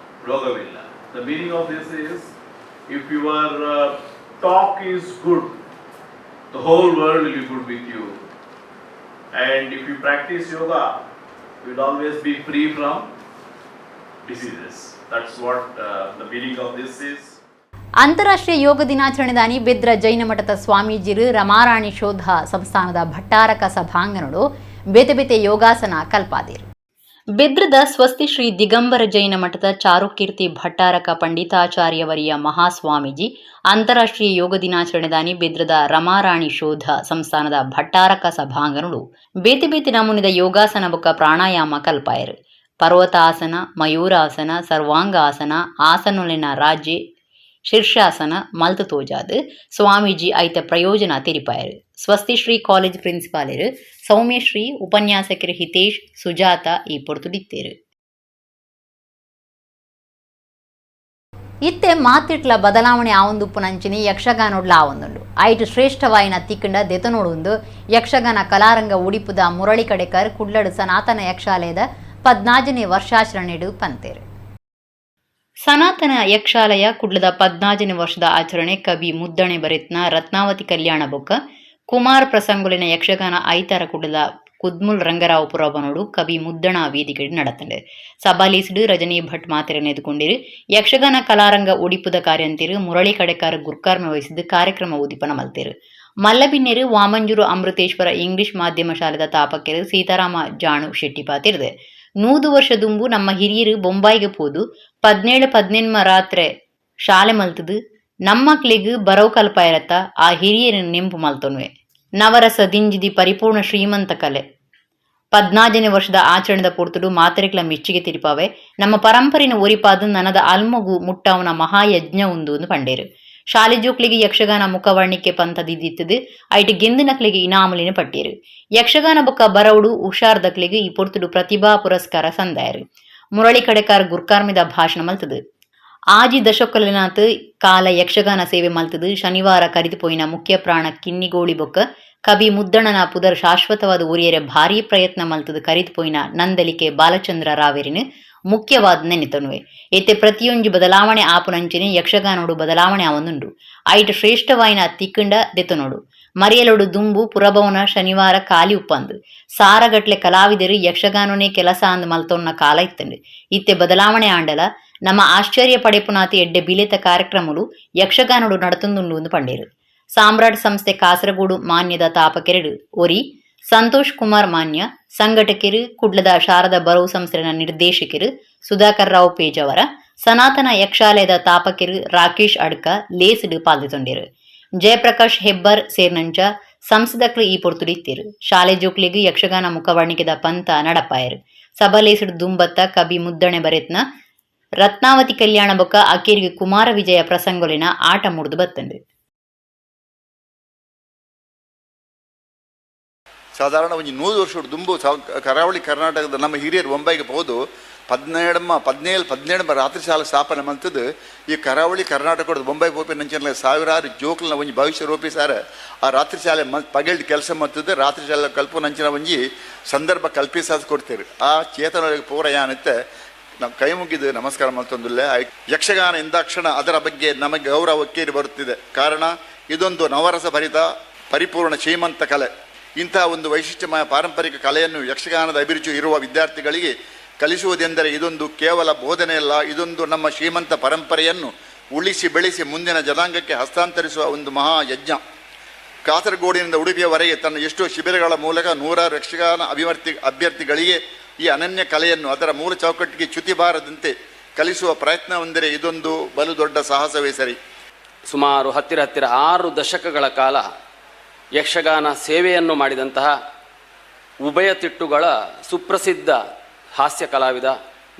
S4: ರೋಗವಿಲ್ಲ. The meaning of this is, if your talk is good, the whole world will be good with you. And if you practice yoga, you will always be free from diseases. That's what the meaning of this is.
S1: ಅಂತಾರಾಷ್ಟ್ರೀಯ ಯೋಗ ದಿನಾಚರಣೆದಾನಿ ಬೆದ್ರ ಜೈನ ಮಠದ ಸ್ವಾಮೀಜಿರು ರಮಾರಾಣಿ ಶೋಧ ಸಂಸ್ಥಾನದ ಭಟ್ಟಾರಕ ಸಭಾಂಗಣಡು ಬೇತೆ ಬೇತೆ ಯೋಗಾಸನ ಕಲ್ಪಾದಿರು. ಬೆದ್ರದ ಸ್ವಸ್ತಿ ಶ್ರೀ ದಿಗಂಬರ ಜೈನ ಮಠದ ಚಾರುಕೀರ್ತಿ ಭಟ್ಟಾರಕ ಪಂಡಿತಾಚಾರ್ಯವರಿಯ ಮಹಾಸ್ವಾಮೀಜಿ ಅಂತಾರಾಷ್ಟ್ರೀಯ ಯೋಗ ದಿನಾಚರಣೆದಾನಿ ಬೆದ್ರದ ರಮಾರಾಣಿ ಶೋಧ ಸಂಸ್ಥಾನದ ಭಟ್ಟಾರಕ ಸಭಾಂಗಣಡು ಬೇತೆ ಬೇತೆ ನಮೂನಿದ ಯೋಗಾಸನ ಬೊಕ್ಕ ಪ್ರಾಣಾಯಾಮ ಕಲ್ಪಾಯರು. ಪರ್ವತಾಸನ, ಮಯೂರಾಸನ, ಸರ್ವಾಂಗಾಸನ, ಆಸನೊಲಿನ ರಾಜ್ಯ ಶೀರ್ಷಾಸನ ಮಲ್ತು ತೋಜಾದು ಸ್ವಾಮೀಜಿ ಐತ ಪ್ರಯೋಜನ ತೆರಿಪಾಯರು. ಸ್ವಸ್ತಿ ಶ್ರೀ ಕಾಲೇಜ್ ಪ್ರಿನ್ಸಿಪಾಲರು ಸೌಮ್ಯಶ್ರೀ, ಉಪನ್ಯಾಸಕರು ಹಿತೇಶ್, ಸುಜಾತ ಈ ಪೊರ್ತುದಿತ್ತೇರು. ಇತ್ತೆ ಮಾತಿಟ್ಲ ಬದಲಾವಣೆ ಆವೊಂದುಪ್ಪುನಂಚಿನಿ ಯಕ್ಷಗಾನೊಡ್ಲ ಆವೊಂದುಂಡು ಐಟ್ ಶ್ರೇಷ್ಠವಾಯಿನ ತಿಕ್ಕಂಡ ದೆತನೋಡುಂದು ಯಕ್ಷಗಾನ ಕಲಾರಂಗ ಉಡಿಪುದ ಮುರಳಿ ಕಡೆಕರ್ ಕುಡ್ಲಡು ಸನಾತನ ಯಕ್ಷಾಲಯದ 14ನೇ ವರ್ಷಾಚರಣೆಡು ಪಂತೇರು. ಸನಾತನ ಯಕ್ಷಾಲಯ ಕುಡ್ಲದ 14ನೇ ವರ್ಷದ ಆಚರಣೆ ಕವಿ ಮುದ್ದಣೆ ಬರೆತ್ನ ರತ್ನಾವತಿ ಕಲ್ಯಾಣ ಬೊಕ್ಕ ಕುಮಾರ್ ಪ್ರಸಂಗುಲಿನ ಯಕ್ಷಗಾನ ಐತಾರ ಕುಡ್ಲದ ಕುದ್ಮುಲ್ ರಂಗರಾವ್ ಪುರಬನೋಡು ಕವಿ ಮುದ್ದಣ ವೇದಿಕೆಡು ನಡತಂಡೆ ಸಭಾಲೀಸಿಡು ರಜನಿ ಭಟ್ ಮಾತೆರೆನೆದುಕೊಂಡಿರು ಯಕ್ಷಗಾನ ಕಲಾರಂಗ ಉಡಿಪುದ ಕಾರ್ಯಂತಿರು ಮುರಳಿ ಕಡೆಕಾರ ಗುರ್ಕಾರ್ಮೆ ವಹಿಸಿದ್ದು ಕಾರ್ಯಕ್ರಮ ಉದಿಪನ ಮಲ್ತೇರು. ಮಲ್ಲಬಿನ್ನೇರು ವಾಮಂಜೂರು ಅಮೃತೇಶ್ವರ ಇಂಗ್ಲಿಷ್ ಮಾಧ್ಯಮ ಶಾಲೆದ ತಾಪಕೆರು ಸೀತಾರಾಮ ಜಾಣು ಶೆಟ್ಟಿ ಪಾತಿರ್ದೆ 100 ವರ್ಷ ದುಂಬು ನಮ್ಮ ಹಿರಿಯರು ಬೊಂಬಾಯಿಗೆ ಹೋದು 17-18 ರಾತ್ರೆ ಶಾಲೆ ಮಲ್ತದು ನಮ್ಮ ಮಕ್ಳಿಗೆ ಬರವು ಕಲ್ಪ ಇರತ್ತ ಆ ಹಿರಿಯರ ನೆಂಪು ಮಲ್ತೊನ್ವೆ ನವರಸ ದಿಂಜಿದಿ ಪರಿಪೂರ್ಣ ಶ್ರೀಮಂತ ಕಲೆ 14ನೇ ವರ್ಷದ ಆಚರಣೆದ ಪೊರ್ತುಡು ಮಾತೆರೆಕ್ಲ ಮೆಚ್ಚಿಗೆ ತಿರುಪಾವೆ ನಮ್ಮ ಪರಂಪರಿನ ಒರಿಪಾದ ನನದ ಅಲ್ಮಗು ಮುಟ್ಟವನ ಮಹಾಯಜ್ಞ ಉಂದು ಪಂಡೇರು. ಶಾಲೆ ಜೋಕ್ಲಿಗೆ ಯಕ್ಷಗಾನ ಮುಖವರ್ಣಿಕೆ ಪಂಥದಿದ್ದಿತ್ತದು ಐಟಿ ಗೆಂದಿನಕ್ಲಿಗೆ ಇನಾಮಲಿನ ಪಟ್ಟೇರು. ಯಕ್ಷಗಾನ ಬೊಕ್ಕ ಬರೌಡು ಹುಷಾರ್ದಕ್ಲಿಗೆ ಈ ಪೊರ್ತುಡು ಪ್ರತಿಭಾ ಪುರಸ್ಕಾರ ಸಂದಾಯರು. ಮುರಳಿ ಕಡೆಕಾರ ಗುರ್ಕಾರ್ಮಿದ ಭಾಷಣ ಮಲ್ತದು. ಆಜಿ ದಶಕಲಿನಾತ್ ಕಾಲ ಯಕ್ಷಗಾನ ಸೇವೆ ಮಲ್ತದು. ಶನಿವಾರ ಕರಿದುಪೋಯಿನ ಮುಖ್ಯ ಪ್ರಾಣ ಕಿನ್ನಿಗೋಳಿ ಬೊಕ್ಕ ಕವಿ ಮುದ್ದಣನ ಪುದರ್ ಶಾಶ್ವತವಾದ ಉರಿಯರೆ ಭಾರೀ ಪ್ರಯತ್ನ ಮಲ್ತದು ಕರಿದುಪೋಯಿನ ನಂದಲಿಕೆ ಬಾಲಚಂದ್ರ ರಾವೇರಿನ ಮುಖ್ಯವಾದ ನೆನೆತನುವೆ ಏತೆ ಪ್ರತಿಯೊಂದು ಬದಲಾವಣೆ ಆಪುನಂಚಿನ ಯಕ್ಷಗಾನೋಡು ಬದಲಾವಣೆ ಆವೊಂದುಂಡು ಐಟ್ ಶ್ರೇಷ್ಠವಾಯಿನ ತಿಕ್ಕಂಡ ದೆತನೋಡು ಮರಿಯಲೋಡು ದುಂಬು ಪುರಭವನ ಶನಿವಾರ ಖಾಲಿ ಉಪ್ಪಂದು ಸಾರಗಟ್ಲೆ ಕಲಾವಿದರು ಯಕ್ಷಗಾನನೇ ಕೆಲಸ ಅಂದ್ ಮಲ್ತೊನ್ನ ಕಾಲ ಇತ್ತಂಡು ಇತ್ತೆ ಬದಲಾವಣೆ ಆಂಡಲ ನಮ್ಮ ಆಶ್ಚರ್ಯ ಪಡೆಪುನಾತಿ ಎಡ್ಡೆ ಬಿಲೆತ ಕಾರ್ಯಕ್ರಮಲು ಯಕ್ಷಗಾನೋಡು ನಡತೊಂದುಂಡು ಒಂದು ಪಂಡೇರು. ಸಾಮ್ರಾಟ್ ಸಂಸ್ಥೆ ಕಾಸರಗೋಡು ಮಾನ್ಯದ ತಾಪಕೆರಡು ಒರಿ ಸಂತೋಷ್ ಕುಮಾರ್ ಮಾನ್ಯ ಸಂಘಟಕರು ಕುಡ್ಲದ ಶಾರದಾ ಬರವು ಸಂಸ್ಥೆಯ ನಿರ್ದೇಶಕರು ಸುಧಾಕರ್ ರಾವ್ ಪೇಜವರ ಸನಾತನ ಯಕ್ಷಾಲಯದ ತಾಪಕರು ರಾಕೇಶ್ ಅಡ್ಕ ಲೇಸಿಡು ಪಾಲ್ದೊಂಡರು. ಜಯಪ್ರಕಾಶ್ ಹೆಬ್ಬರ್ ಸೇರ್ನಂಚ ಸಂಸದಕ್ಲು ಈ ಪೊರ್ತುಡಿತ್ತೇರು. ಶಾಲೆ ಜೋಕ್ಲಿಗೆ ಯಕ್ಷಗಾನ ಮುಖವರ್ಣಿಕೆದ ಪಂಥ ನಡಪಾಯರು. ಸಭಲೇಸಿಡು ದುಂಬತ್ತ ಕವಿ ಮುದ್ದಣೆ ಬರೆತ್ನ ರತ್ನಾವತಿ ಕಲ್ಯಾಣ ಬೊಕ್ಕ ಅಕೇರಿಗೆ ಕುಮಾರ ವಿಜಯ ಪ್ರಸಂಗೊಲಿನ ಆಟ ಮುಡ್ದು ಬತ್ತಂಡು.
S9: ಸಾಧಾರಣ ಒಂದು 100 ವರ್ಷ ದುಂಬು ಕರಾವಳಿ ಕರ್ನಾಟಕದ ನಮ್ಮ ಹಿರಿಯರು ಬೊಂಬೈಗೆ ಹೋದು 17 ರಾತ್ರಿ ಶಾಲೆ ಸ್ಥಾಪನೆ ಮಂತದ್ದು ಈ ಕರಾವಳಿ ಕರ್ನಾಟಕದ ಬೊಂಬೈ ಹೋಪಿ ನಂಚನ ಸಾವಿರಾರು ಜೋಕ್ಲನ ಒಂಜಿ ಭವಿಷ್ಯ ರೂಪಿಸಾರ ಆ ರಾತ್ರಿ ಶಾಲೆ ಪಗಲ್ಡ್ ಕೆಲಸ ಮತ್ತದ್ದು ರಾತ್ರಿ ಶಾಲೆ ಕಲ್ಪ ನಂಚಿನ ಒಂಜಿ ಸಂದರ್ಭ ಕಲ್ಪಿಸಾದ ಕೊಡ್ತೀರಿ ಆ ಚೇತನರಿಗೆ ಪೂರಯಾನತ್ತೆ ನಾವು ಕೈ ಮುಗಿದು ನಮಸ್ಕಾರ ಮಲ್ತೊಂದಿಲ್ಲ. ಯಕ್ಷಗಾನ ಎಂದಾಕ್ಷಣ ಅದರ ಬಗ್ಗೆ ನಮಗೆ ಗೌರವ ಕೇರಿ ಬರುತ್ತಿದೆ. ಕಾರಣ ಇದೊಂದು ನವರಸ ಭರಿತ ಪರಿಪೂರ್ಣ ಶ್ರೀಮಂತ ಕಲೆ. ಇಂತಹ ಒಂದು ವೈಶಿಷ್ಟ್ಯಮಯ ಪಾರಂಪರಿಕ ಕಲೆಯನ್ನು ಯಕ್ಷಗಾನದ ಅಭಿರುಚಿ ಇರುವ ವಿದ್ಯಾರ್ಥಿಗಳಿಗೆ ಕಲಿಸುವುದೆಂದರೆ ಇದೊಂದು ಕೇವಲ ಬೋಧನೆಯಲ್ಲ, ಇದೊಂದು ನಮ್ಮ ಶ್ರೀಮಂತ ಪರಂಪರೆಯನ್ನು ಉಳಿಸಿ ಬೆಳೆಸಿ ಮುಂದಿನ ಜನಾಂಗಕ್ಕೆ ಹಸ್ತಾಂತರಿಸುವ ಒಂದು ಮಹಾಯಜ್ಞ. ಕಾಸರಗೋಡಿನಿಂದ ಉಡುಪಿಯವರೆಗೆ ತನ್ನ ಎಷ್ಟೋ ಶಿಬಿರಗಳ ಮೂಲಕ 100 ಯಕ್ಷಗಾನ ಅಭ್ಯರ್ಥಿಗಳಿಗೆ ಈ ಅನನ್ಯ ಕಲೆಯನ್ನು ಅದರ ಮೂಲ ಚೌಕಟ್ಟಿಗೆ ಚ್ಯುತಿ ಬಾರದಂತೆ ಕಲಿಸುವ ಪ್ರಯತ್ನವೆಂದರೆ ಇದೊಂದು ಬಲು ದೊಡ್ಡ ಸಾಹಸವೇ ಸರಿ.
S10: ಸುಮಾರು ಹತ್ತಿರ 6 ದಶಕಗಳ ಕಾಲ ಯಕ್ಷಗಾನ ಸೇವೆಯನ್ನು ಮಾಡಿದಂತಹ ಉಭಯ ತಿಟ್ಟುಗಳ ಸುಪ್ರಸಿದ್ಧ ಹಾಸ್ಯ ಕಲಾವಿದ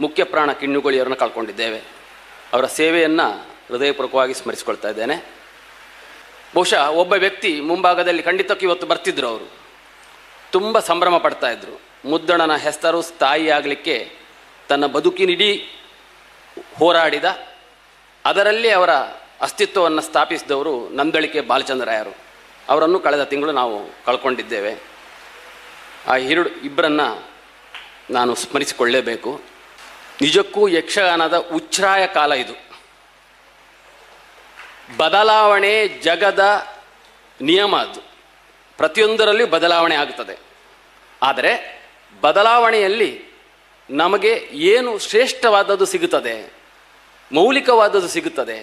S10: ಮುಖ್ಯ ಪ್ರಾಣ ಕಿನ್ನುಗೋಳಿಯವರನ್ನು ಕಳ್ಕೊಂಡಿದ್ದೇವೆ. ಅವರ ಸೇವೆಯನ್ನು ಹೃದಯಪೂರ್ವಕವಾಗಿ ಸ್ಮರಿಸಿಕೊಳ್ತಾ ಇದ್ದೇನೆ. ಬಹುಶಃ ಒಬ್ಬ ವ್ಯಕ್ತಿ ಮುಂಭಾಗದಲ್ಲಿ ಖಂಡಿತಕ್ಕೂ ಇವತ್ತು ಬರ್ತಿದ್ರು. ಅವರು ತುಂಬ ಸಂಭ್ರಮ ಪಡ್ತಾ ಇದ್ರು. ಮುದ್ದಣನ ಹೆಸರು ಸ್ಥಾಯಿಯಾಗಲಿಕ್ಕೆ ತನ್ನ ಬದುಕಿನಿಡೀ ಹೋರಾಡಿದ, ಅದರಲ್ಲಿ ಅವರ ಅಸ್ತಿತ್ವವನ್ನು ಸ್ಥಾಪಿಸಿದವರು ನಂದಳಿಕೆ ಬಾಲಚಂದ್ರರಾಯರು. ಅವರನ್ನು ಕಳೆದ ತಿಂಗಳು ನಾವು ಕಳ್ಕೊಂಡಿದ್ದೇವೆ. ಆ ಇಬ್ಬರನ್ನು ನಾನು ಸ್ಮರಿಸಿಕೊಳ್ಳಲೇಬೇಕು. ನಿಜಕ್ಕೂ ಯಕ್ಷಗಾನದ ಉಚ್ಛ್ರಾಯ ಕಾಲ ಇದು. ಬದಲಾವಣೆ ಜಗದ ನಿಯಮ, ಅದು ಪ್ರತಿಯೊಂದರಲ್ಲಿ ಬದಲಾವಣೆ ಆಗುತ್ತದೆ. ಆದರೆ ಬದಲಾವಣೆಯಲ್ಲಿ ನಮಗೆ ಏನು ಶ್ರೇಷ್ಠವಾದದ್ದು ಸಿಗುತ್ತದೆ, ಮೌಲಿಕವಾದದ್ದು ಸಿಗುತ್ತದೆ,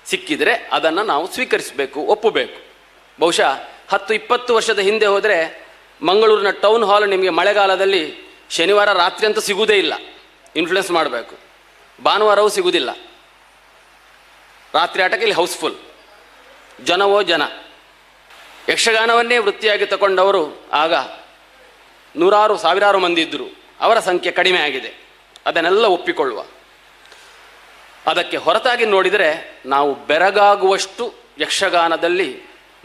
S10: ಸಿಕ್ಕಿದರೆ ಅದನ್ನು ನಾವು ಸ್ವೀಕರಿಸಬೇಕು, ಒಪ್ಪಬೇಕು. ಬಹುಶಃ 10-20 ವರ್ಷದ ಹಿಂದೆ ಹೋದರೆ ಮಂಗಳೂರಿನ ಟೌನ್ ಹಾಲ್ ನಿಮಗೆ ಮಳೆಗಾಲದಲ್ಲಿ ಶನಿವಾರ ರಾತ್ರಿ ಅಂತೂ ಸಿಗುವುದೇ ಇಲ್ಲ, ಇನ್ಫ್ಲುಯೆನ್ಸ್ ಮಾಡಬೇಕು. ಭಾನುವಾರವೂ ಸಿಗುವುದಿಲ್ಲ, ರಾತ್ರಿ ಆಟಕ್ಕೆ ಇಲ್ಲಿ ಹೌಸ್ಫುಲ್, ಜನವೋ ಜನ. ಯಕ್ಷಗಾನವನ್ನೇ ವೃತ್ತಿಯಾಗಿ ತಗೊಂಡವರು ಆಗ ನೂರಾರು ಸಾವಿರಾರು ಮಂದಿ ಇದ್ದರು, ಅವರ ಸಂಖ್ಯೆ ಕಡಿಮೆ ಆಗಿದೆ, ಅದನ್ನೆಲ್ಲ ಒಪ್ಪಿಕೊಳ್ಳುವ. ಅದಕ್ಕೆ ಹೊರತಾಗಿ ನೋಡಿದರೆ ನಾವು ಬೆರಗಾಗುವಷ್ಟು ಯಕ್ಷಗಾನದಲ್ಲಿ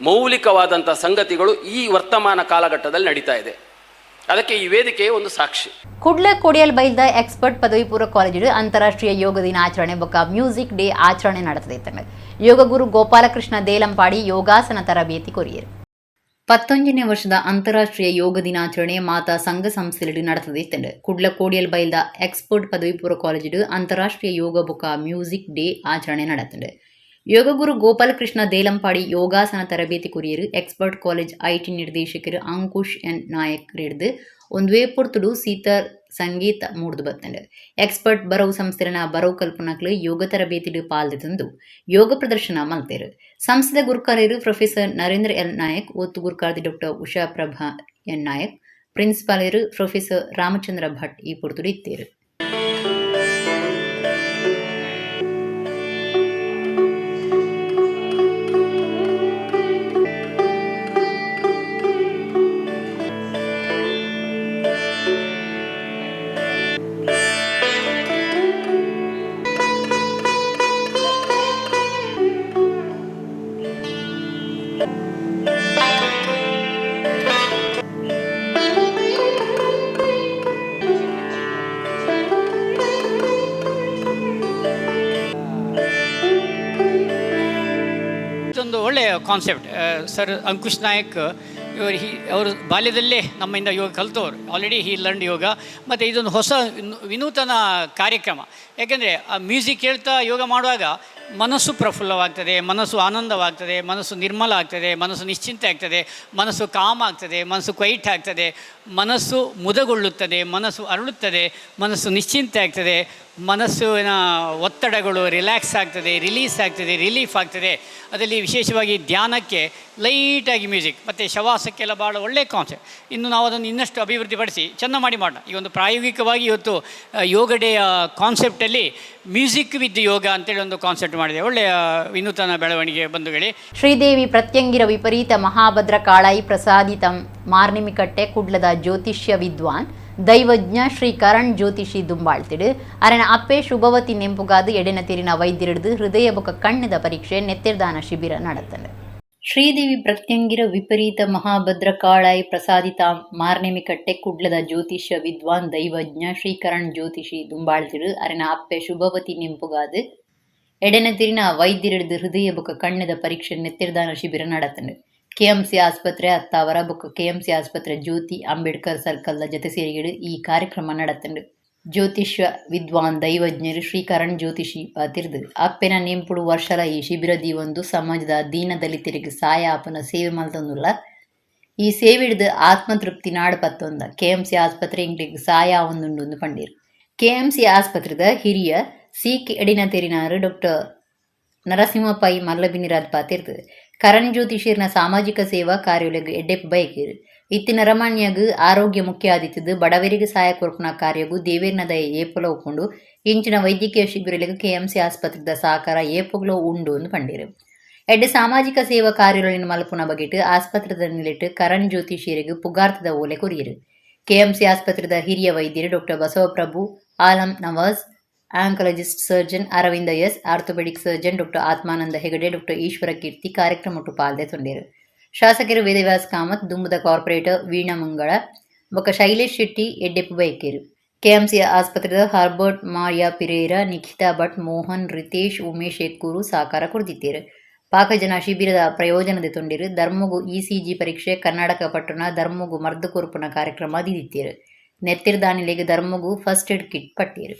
S10: ಮೌಲಿಕವಾದಂಥ ಸಂಗತಿಗಳು ಈ ವರ್ತಮಾನ ಕಾಲಘಟ್ಟದಲ್ಲಿ ನಡೀತಾ ಇದೆ. ಅದಕ್ಕೆ ಈ ವೇದಿಕೆ ಒಂದು ಸಾಕ್ಷಿ.
S1: ಕುಡ್ಲ ಕೊಡಿಯಲ್ ಬೈಲ್ದ ಎಕ್ಸ್ಪರ್ಟ್ ಪದವಿ ಪೂರ್ವ ಕಾಲೇಜು ಅಂತಾರಾಷ್ಟ್ರೀಯ ಯೋಗ ದಿನಾಚರಣೆ ಬೊಕ್ಕ ಮ್ಯೂಸಿಕ್ ಡೇ ಆಚರಣೆ ನಡೆದಿದೆ. ಯೋಗ ಗುರು ಗೋಪಾಲಕೃಷ್ಣ ದೇಲಂಪಾಡಿ ಯೋಗಾಸನ ತರಬೇತಿ ಕೊರಿಯರು. 19ನೇ ವರ್ಷದ ಅಂತಾರಾಷ್ಟ್ರೀಯ ಯೋಗ ದಿನಾಚರಣೆ ಮಾತಾ ಸಂಘ ಸಂಸ್ಥೆಯಲ್ಲಿ ನಡೆದಿದೆ. ಕುಡ್ಲ ಕೋಡಿಯಲ್ ಬೈಲ್ದ ಎಕ್ಸ್ಪರ್ಟ್ ಪದವಿ ಪೂರ್ವ ಕಾಲೇಜು ಅಂತಾರಾಷ್ಟ್ರೀಯ ಯೋಗ ಬೊಕ್ಕ ಮ್ಯೂಸಿಕ್ ಡೇ ಆಚರಣೆ ನಡೆದಿದೆ. ಯೋಗ ಗುರು ಗೋಪಾಲಕೃಷ್ಣ ದೇಲಂಪಾಡಿ ಯೋಗಾಸನ ತರಬೇತಿ ಕೊರಿಯರು ಎಕ್ಸ್ಪರ್ಟ್ ಕಾಲೇಜ್ ಐಟಿ ನಿರ್ದೇಶಕರು ಅಂಕುಶ್ ಎನ್ ನಾಯಕ್ ಹಿಡಿದು ಒಂದುವೇ ಪೊರ್ತುಡು ಸೀತಾರ್ ಸಂಗೀತ ಮೂಡ್ದು ಬರ್ತಂಡೆ. ಎಕ್ಸ್ಪರ್ಟ್ ಬರವು ಸಂಸ್ಥೆನ ಬರವು ಕಲ್ಪನಾಕ್ಲು ಯೋಗ ತರಬೇತಿ ಪಾಲ್ದಂದು ಯೋಗ ಪ್ರದರ್ಶನ ಮಲ್ತೇರು. ಸಂಸ್ಥೆದ ಗುರುಕಾರ್ಯರು ಪ್ರೊಫೆಸರ್ ನರೇಂದ್ರ ಎಲ್ ನಾಯಕ್, ಒತ್ತು ಗುರುಕಾರ್ತಿ ಡಾಕ್ಟರ್ ಉಷಾ ಪ್ರಭಾ ಎನ್ ನಾಯಕ್, ಪ್ರಿನ್ಸಿಪಾಲರು ಪ್ರೊಫೆಸರ್ ರಾಮಚಂದ್ರ ಭಟ್ ಈ ಪೊರ್ತುಡು ಇತ್ತೇರು.
S11: ಒಳ್ಳೆಯ ಕಾನ್ಸೆಪ್ಟ್. ಸರ್ ಅಂಕುಶ್ ನಾಯಕ್ ಅವರು ಬಾಲ್ಯದಲ್ಲೇ ನಮ್ಮಿಂದ ಯೋಗ ಕಲಿತವರು, ಆಲ್ರೆಡಿ ಹಿ ಲರ್ನ್ಡ್ ಯೋಗ. ಮತ್ತು ಇದೊಂದು ಹೊಸ ವಿನೂತನ ಕಾರ್ಯಕ್ರಮ. ಯಾಕೆಂದರೆ ಆ ಮ್ಯೂಸಿಕ್ ಕೇಳ್ತಾ ಯೋಗ ಮಾಡುವಾಗ ಮನಸ್ಸು ಪ್ರಫುಲ್ಲವಾಗ್ತದೆ, ಮನಸ್ಸು ಆನಂದವಾಗ್ತದೆ, ಮನಸ್ಸು ನಿರ್ಮಲ ಆಗ್ತದೆ, ಮನಸ್ಸು ನಿಶ್ಚಿಂತೆ ಆಗ್ತದೆ, ಮನಸ್ಸು ಕಾಮ್ ಆಗ್ತದೆ, ಮನಸ್ಸು ಕ್ವೈಟ್ ಆಗ್ತದೆ, ಮನಸ್ಸು ಮುದಗೊಳ್ಳುತ್ತದೆ, ಮನಸ್ಸು ಅರಳುತ್ತದೆ, ಮನಸ್ಸು ನಿಶ್ಚಿಂತೆ ಆಗ್ತದೆ, ಮನಸ್ಸಿನ ಒತ್ತಡಗಳು ರಿಲ್ಯಾಕ್ಸ್ ಆಗ್ತದೆ, ರಿಲೀಸ್ ಆಗ್ತದೆ, ರಿಲೀಫ್ ಆಗ್ತದೆ. ಅದರಲ್ಲಿ ವಿಶೇಷವಾಗಿ ಧ್ಯಾನಕ್ಕೆ ಲೈಟಾಗಿ ಮ್ಯೂಸಿಕ್ ಮತ್ತು ಶವಾಸಕ್ಕೆಲ್ಲ ಭಾಳ ಒಳ್ಳೆಯ ಕಾನ್ಸೆಪ್ಟ್. ಇನ್ನು ನಾವು ಅದನ್ನು ಇನ್ನಷ್ಟು ಅಭಿವೃದ್ಧಿಪಡಿಸಿ ಚೆಂದ ಮಾಡೋಣ. ಈ ಒಂದು ಪ್ರಾಯೋಗಿಕವಾಗಿ ಇವತ್ತು ಯೋಗ ಡೇಯ ಕಾನ್ಸೆಪ್ಟಲ್ಲಿ ಮ್ಯೂಸಿಕ್ ವಿತ್ ಯೋಗ ಅಂತೇಳಿ ಒಂದು ಕಾನ್ಸೆಪ್ಟ್ ಮಾಡಿದೆ. ಒಳ್ಳೆಯ ವಿನೂತನ ಬೆಳವಣಿಗೆ ಬಂಧುಗಳೇ.
S1: ಶ್ರೀದೇವಿ ಪ್ರತ್ಯಂಗಿರ ವಿಪರೀತ ಮಹಾಭದ್ರ ಕಾಳಾಯಿ ಪ್ರಸಾದಿತಂ ಮಾರ್ನಿಮಿಕಟ್ಟೆ ಕುಡ್ಲದ ಜ್ಯೋತಿಷ್ಯ ವಿದ್ವಾನ್ ದೈವಜ್ಞ ಶ್ರೀ ಕರಣ್ ಜ್ಯೋತಿಷಿ ದುಂಬಾಳ್ತಿಡು ಅರೆನ ಅಪ್ಪೆ ಶುಭವತಿ ನೆಂಪುಗಾದು ಎಡೆನ ತೀರಿನ ವೈದ್ಯರಿಡ್ದು ಹೃದಯ ಬೊಕ್ಕ ಕಣ್ಣದ ಪರೀಕ್ಷೆ ನೆತ್ತಿರ್ದಾನ ಶಿಬಿರ ನಡೆತಂಡೆ. ಶ್ರೀದೇವಿ ಪ್ರತ್ಯಂಗಿರ ವಿಪರೀತ ಮಹಾಭದ್ರ ಕಾಳಾಯಿ ಪ್ರಸಾದಿತ ಮಾರ್ನೆಮಿಕಟ್ಟೆ ಕುಡ್ಲದ ಜ್ಯೋತಿಷ್ಯ ವಿದ್ವಾನ್ ದೈವಜ್ಞ ಶ್ರೀ ಕರಣ್ ಜ್ಯೋತಿಷಿ ದುಂಬಾಳ್ತಿಡು ಅರೆನ ಅಪ್ಪೆ ಶುಭವತಿ ನೆಂಪುಗಾದು ಎಡೆನ ತೀರಿನ ವೈದ್ಯರಿಡ್ದು ಹೃದಯ ಬೊಕ್ಕ ಕಣ್ಣದ ಪರೀಕ್ಷೆ ನೆತ್ತಿರ್ದಾನ ಶಿಬಿರ ನಡೆತಂಡೆ. ಕೆಎಂಸಿ ಆಸ್ಪತ್ರೆ ಅತ್ತಾವರ ಬೊಕ್ಕ ಕೆಎಂಸಿ ಆಸ್ಪತ್ರೆ ಜ್ಯೋತಿ ಅಂಬೇಡ್ಕರ್ ಸರ್ಕಲ್ದ ಜೊತೆ ಸೇರಿಗಿಡು ಈ ಕಾರ್ಯಕ್ರಮ ನಡೆತಂಡು. ಜ್ಯೋತಿಷ್ಯ ವಿದ್ವಾನ್ ದೈವಜ್ಞರು ಶ್ರೀ ಕರಣ್ ಜ್ಯೋತಿಷಿ ಪಾತಿರ್ದು ಅಪ್ಪೆನ ನೆಂಪುಡು ವರ್ಷಲ ಈ ಶಿಬಿರದಿ ಒಂದು ಸಮಾಜದ ದೀನ ದಲಿತರಿಗೆ ಸಹಾಯ ಆಪನ ಸೇವೆ ಮಲ್ತೊಂದುಲ್ಲ. ಈ ಸೇವೆ ಹಿಡಿದು ಆತ್ಮತೃಪ್ತಿ ನಾಡು ಪತ್ತೊಂದ ಕೆಎಂಸಿ ಆಸ್ಪತ್ರೆ ಇಂಗ್ಲಿಗೆ ಸಹಾಯ ಒಂದುಂಡು ಪಂಡೀರು. ಕೆಎಂಸಿ ಆಸ್ಪತ್ರೆದ ಹಿರಿಯ ಸಿಕ್ ಎಡಿನ ತೆರಿನಾರು ಡಾಕ್ಟರ್ ನರಸಿಂಹ ಪೈ ಮಲ್ಲಬಿನಿರಾಜ್ ಪಾತಿರ್ದು ಕರಣ್ ಜ್ಯೋತಿಷಿರ್ನ ಸಾಮಾಜಿಕ ಸೇವಾ ಕಾರ್ಯಗಳಿಗೆ ಎಡ್ಡೆಪ್ ಬಯಕಿರು. ಇತ್ತಿನ ರಮಣ್ಯಗು ಆರೋಗ್ಯ ಮುಖ್ಯ ಆದಿತ್ಯದು ಬಡವರಿಗೆ ಸಹಾಯ ಕೊರ್ಪುನ ಕಾರ್ಯಗೂ ದೇವೇರ್ನ ದಯ ಏಪುಲ ಒಪ್ಕೊಂಡು ಇಂಚಿನ ವೈದ್ಯಕೀಯ ಶಿಬಿರಲಿಗೂ ಕೆಎಂಸಿ ಆಸ್ಪತ್ರೆದ ಸಹಕಾರ ಏಪುಗಳು ಉಂಡು ಎಂದು ಪಂಡಿರು. ಎಡ್ಡೆ ಸಾಮಾಜಿಕ ಸೇವಾ ಕಾರ್ಯಗಳನ್ನು ಮಲ್ಪುನ ಬಗೆಟ್ ಆಸ್ಪತ್ರೆದ ನಿಲಿಟ್ಟು ಕರಣ್ ಜ್ಯೋತಿಷಿಯರಿಗೂ ಪುಗಾರ್ತದ ಓಲೆ ಕೊರಿಯರು. ಕೆಎಂಸಿ ಆಸ್ಪತ್ರೆದ ಹಿರಿಯ ವೈದ್ಯರು doctor Basavaprabhu Alam Nawaz, oncologist surgeon Aravinda S, orthopaedic surgeon doctor Atmananda Hegde, doctor Eshwara Keerthi ಕಾರ್ಯಕ್ರಮಟ್ಟು ಪಾಲ್ದೆ ತೊಂಡರು. ಶಾಸಕರು ವೇದವ್ಯಾಸ್ ಕಾಮತ್, ದುಂಬುದ ಕಾರ್ಪೊರೇಟರ್ ವೀಣಾ ಮಂಗಳ ಬೊಕ್ಕ ಶೈಲೇಶ್ ಶೆಟ್ಟಿ ಎಡ್ಡೆಪ್ಪು ಬೈಕೇರು. ಕೆಎಂಸಿ ಆಸ್ಪತ್ರೆದ ಹರ್ಬರ್ಟ್ ಮಾರಿಯಾ ಪಿರೇರಾ, ನಿಖಿತಾ ಭಟ್, ಮೋಹನ್, ರಿತೇಶ್, ಉಮೇಶ್ ಎಕ್ಕೂರು ಸಹಕಾರ ಕೊಡ್ದಿತ್ತೇರು. ಪಾಕಜನ ಶಿಬಿರದ ಪ್ರಯೋಜನದ ತೊಂಡಿರು. ಧರ್ಮಗು ಇಸಿಜಿ ಪರೀಕ್ಷೆ ಕರ್ನಾಟಕ ಪಟ್ಟಣ ಧರ್ಮಗು ಮರ್ದು ಕೊರ್ಪುನ ಕಾರ್ಯಕ್ರಮ ದಿದಿತ್ತೇರು. ನೆತ್ತಿರ್ದಾನಿಲೆಗೆ ಧರ್ಮಗು ಫಸ್ಟ್ ಏಡ್ ಕಿಟ್ ಪಟ್ಟೀರು.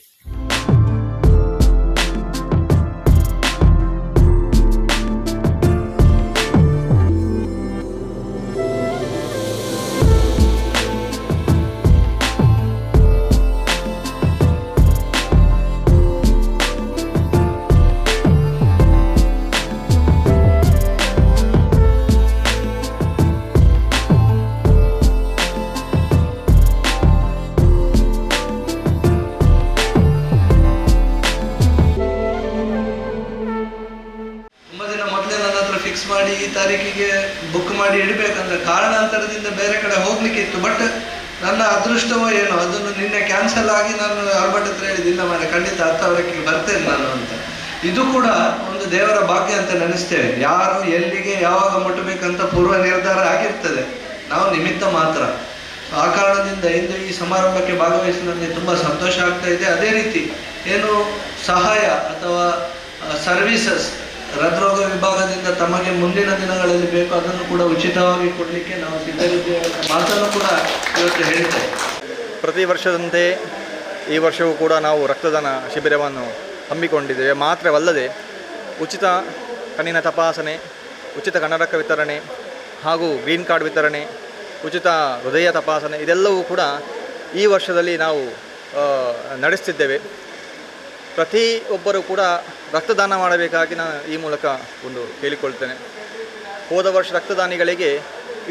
S12: ಮಾಡಿ ಇಡಬೇಕಂದ್ರೆ ಕಾರಣಾಂತರದಿಂದ ಬೇರೆ ಕಡೆ ಹೋಗ್ಲಿಕ್ಕಿತ್ತು. ಬಟ್ ನನ್ನ ಅದೃಷ್ಟವೋ ಏನೋ ಅದನ್ನು ನಿನ್ನೆ ಕ್ಯಾನ್ಸಲ್ ಆಗಿ ನಾನು ಆಲ್ಬರ್ಟ್ ಹತ್ರ ಹೇಳಿದೆ, ಇಲ್ಲ ಮಾರೆ ಖಂಡಿತ 10 ಅವರಕ್ಕೆ ಬರ್ತೇನೆ ನಾನು ಅಂತ. ಇದು ಕೂಡ ಒಂದು ದೇವರ ಭಾಗ್ಯ ಅಂತ ನೆನೆಸ್ತೇವೆ. ಯಾರು ಎಲ್ಲಿಗೆ ಯಾವಾಗ ಮುಟ್ಟಬೇಕಂತ ಪೂರ್ವ ನಿರ್ಧಾರ ಆಗಿರ್ತದೆ, ನಾವು ನಿಮಿತ್ತ ಮಾತ್ರ. ಆ ಕಾರಣದಿಂದ ಇಂದು ಈ ಸಮಾರಂಭಕ್ಕೆ ಭಾಗವಹಿಸಿ ನನಗೆ ತುಂಬ ಸಂತೋಷ ಆಗ್ತಾ ಇದೆ. ಅದೇ ರೀತಿ ಏನು ಸಹಾಯ ಅಥವಾ ಸರ್ವಿಸಸ್ ಹೃದ್ರೋಗ ವಿಭಾಗದಿಂದ ತಮಗೆ ಮುಂದಿನ ದಿನಗಳಲ್ಲಿ ಬೇಕು ಅದನ್ನು ಕೂಡ ಉಚಿತವಾಗಿ ಕೊಡಲಿಕ್ಕೆ ನಾವು ಸಿದ್ಧರಿದ್ದೇವೆ ಮಾತನ್ನು ಕೂಡ ಇವತ್ತು ಹೇಳಿದ್ದೇವೆ.
S13: ಪ್ರತಿ ವರ್ಷದಂತೆ ಈ ವರ್ಷವೂ ಕೂಡ ನಾವು ರಕ್ತದಾನ ಶಿಬಿರವನ್ನು ಹಮ್ಮಿಕೊಂಡಿದ್ದೇವೆ. ಮಾತ್ರವಲ್ಲದೆ ಉಚಿತ ಕಣ್ಣಿನ ತಪಾಸಣೆ, ಉಚಿತ ಕನ್ನಡಕ ವಿತರಣೆ ಹಾಗೂ ಗ್ರೀನ್ ಕಾರ್ಡ್ ವಿತರಣೆ, ಉಚಿತ ಹೃದಯ ತಪಾಸಣೆ ಇದೆಲ್ಲವೂ ಕೂಡ ಈ ವರ್ಷದಲ್ಲಿ ನಾವು ನಡೆಸ್ತಿದ್ದೇವೆ. ಪ್ರತಿಯೊಬ್ಬರೂ ಕೂಡ ರಕ್ತದಾನ ಮಾಡಬೇಕಾಗಿ ನಾನು ಈ ಮೂಲಕ ಒಂದು ಕೇಳಿಕೊಳ್ತೇನೆ. ಹೋದ ವರ್ಷ ರಕ್ತದಾನಿಗಳಿಗೆ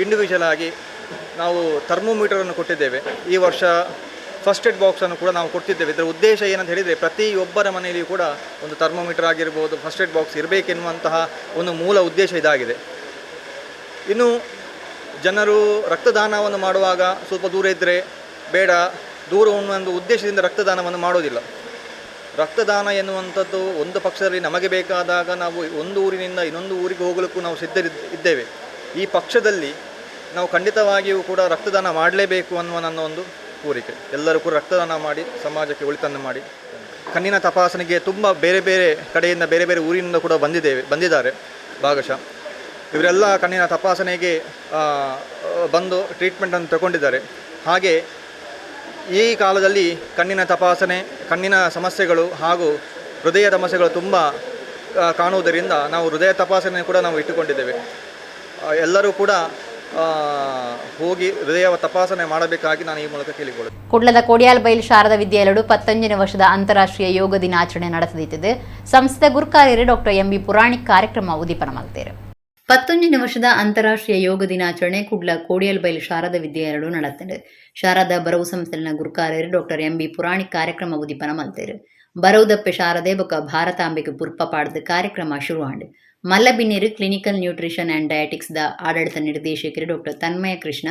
S13: ಇಂಡಿವಿಜುವಲ್ ಆಗಿ ನಾವು ಥರ್ಮೋಮೀಟರನ್ನು ಕೊಟ್ಟಿದ್ದೇವೆ. ಈ ವರ್ಷ ಫಸ್ಟ್ ಏಡ್ ಬಾಕ್ಸನ್ನು ಕೂಡ ನಾವು ಕೊಡ್ತಿದ್ದೇವೆ. ಇದರ ಉದ್ದೇಶ ಏನಂತ ಹೇಳಿದರೆ ಪ್ರತಿಯೊಬ್ಬರ ಮನೆಯಲ್ಲಿಯೂ ಕೂಡ ಒಂದು ಥರ್ಮೋಮೀಟರ್ ಆಗಿರ್ಬೋದು, ಫಸ್ಟ್ ಏಡ್ ಬಾಕ್ಸ್ ಇರಬೇಕೆನ್ನುವಂತಹ ಒಂದು ಮೂಲ ಉದ್ದೇಶ ಇದಾಗಿದೆ. ಇನ್ನು ಜನರು ರಕ್ತದಾನವನ್ನು ಮಾಡುವಾಗ ಸ್ವಲ್ಪ ದೂರ ಇದ್ದರೆ ಬೇಡ, ದೂರ ಒಂದು ಉದ್ದೇಶದಿಂದ ರಕ್ತದಾನವನ್ನು ಮಾಡೋದಿಲ್ಲ. ರಕ್ತದಾನ ಎನ್ನುವಂಥದ್ದು ಒಂದು ಪಕ್ಷದಲ್ಲಿ ನಮಗೆ ಬೇಕಾದಾಗ ನಾವು ಒಂದು ಊರಿನಿಂದ ಇನ್ನೊಂದು ಊರಿಗೆ ಹೋಗಲಿಕ್ಕೂ ನಾವು ಇದ್ದೇವೆ. ಈ ಪಕ್ಷದಲ್ಲಿ ನಾವು ಖಂಡಿತವಾಗಿಯೂ ಕೂಡ ರಕ್ತದಾನ ಮಾಡಲೇಬೇಕು ಅನ್ನುವ ನನ್ನ ಒಂದು ಕೋರಿಕೆ. ಎಲ್ಲರೂ ಕೂಡ ರಕ್ತದಾನ ಮಾಡಿ ಸಮಾಜಕ್ಕೆ ಒಳಿತನ್ನು ಮಾಡಿ. ಕಣ್ಣಿನ ತಪಾಸಣೆಗೆ ತುಂಬ ಬೇರೆ ಬೇರೆ ಕಡೆಯಿಂದ ಬೇರೆ ಬೇರೆ ಊರಿನಿಂದ ಕೂಡ ಬಂದಿದ್ದಾರೆ ಭಾಗಶಃ. ಇವರೆಲ್ಲ ಕಣ್ಣಿನ ತಪಾಸಣೆಗೆ ಬಂದು ಟ್ರೀಟ್ಮೆಂಟನ್ನು ತಗೊಂಡಿದ್ದಾರೆ. ಹಾಗೆ ಈ ಕಾಲದಲ್ಲಿ ಕಣ್ಣಿನ ತಪಾಸಣೆ, ಕಣ್ಣಿನ ಸಮಸ್ಯೆಗಳು ಹಾಗೂ ಹೃದಯ ಸಮಸ್ಯೆಗಳು ತುಂಬ ಕಾಣುವುದರಿಂದ ನಾವು ಹೃದಯ ತಪಾಸಣೆ ಕೂಡ ನಾವು ಇಟ್ಟುಕೊಂಡಿದ್ದೇವೆ. ಎಲ್ಲರೂ ಕೂಡ ಹೋಗಿ ಹೃದಯ ತಪಾಸಣೆ ಮಾಡಬೇಕಾಗಿ ನಾನು ಈ ಮೂಲಕ ಕೇಳಿಕೊಳ್ಳುತ್ತೇನೆ.
S1: ಕುಡ್ಲದ ಕೋಡಿಯಾಲ್ಬೈಲ್ ಶಾರದಾ ವಿದ್ಯಾಲಯಗಳು 15ನೇ ವರ್ಷದ ಅಂತಾರಾಷ್ಟ್ರೀಯ ಯೋಗ ದಿನಾಚರಣೆ ನಡೆಸದಿದ್ದ ಸಂಸ್ಥೆ ಗುರುಕಾರ್ಯರು ಡಾಕ್ಟರ್ ಎಂ ಬಿ ಪುರಾಣಿಕ್ ಕಾರ್ಯಕ್ರಮ ಉದ್ದೀಪನ ಮಲ್ತೇರು. 11ನೇ ವರ್ಷದ ಅಂತಾರಾಷ್ಟ್ರೀಯ ಯೋಗ ದಿನಾಚರಣೆ ಕುಡ್ಲ ಕೋಡಿಯಾಲ್ಬೈಲ್ ಶಾರದಾ ವಿದ್ಯಾಲಯಗಳು ನಡೆತ್ತದೆ. ಶಾರದಾ ಬರವು ಸಂಸ್ಥೆನ ಗುರುಕಾರ್ಯರು ಡಾಕ್ಟರ್ ಎಂ ಬಿ ಪುರಾಣಿಕ್ ಕಾರ್ಯಕ್ರಮ ಉದ್ದೀಪನ ಮಲ್ತೇರು. ಬರವುದಪ್ಪೆ ಶಾರದೆ ಬೊಕ್ಕ ಭಾರತಾಂಬೆಗೆ ಪುರ್ಪ ಪಾಡದ ಕಾರ್ಯಕ್ರಮ ಶುರುವಾಂಡು. ಮಲ್ಲಬಿನ್ನೇರು ಕ್ಲಿನಿಕಲ್ ನ್ಯೂಟ್ರಿಷನ್ ಆ್ಯಂಡ್ ಡಯಟಿಕ್ಸ್ದ ಆಡಳಿತ ನಿರ್ದೇಶಕರು ಡಾಕ್ಟರ್ ತನ್ಮಯ ಕೃಷ್ಣ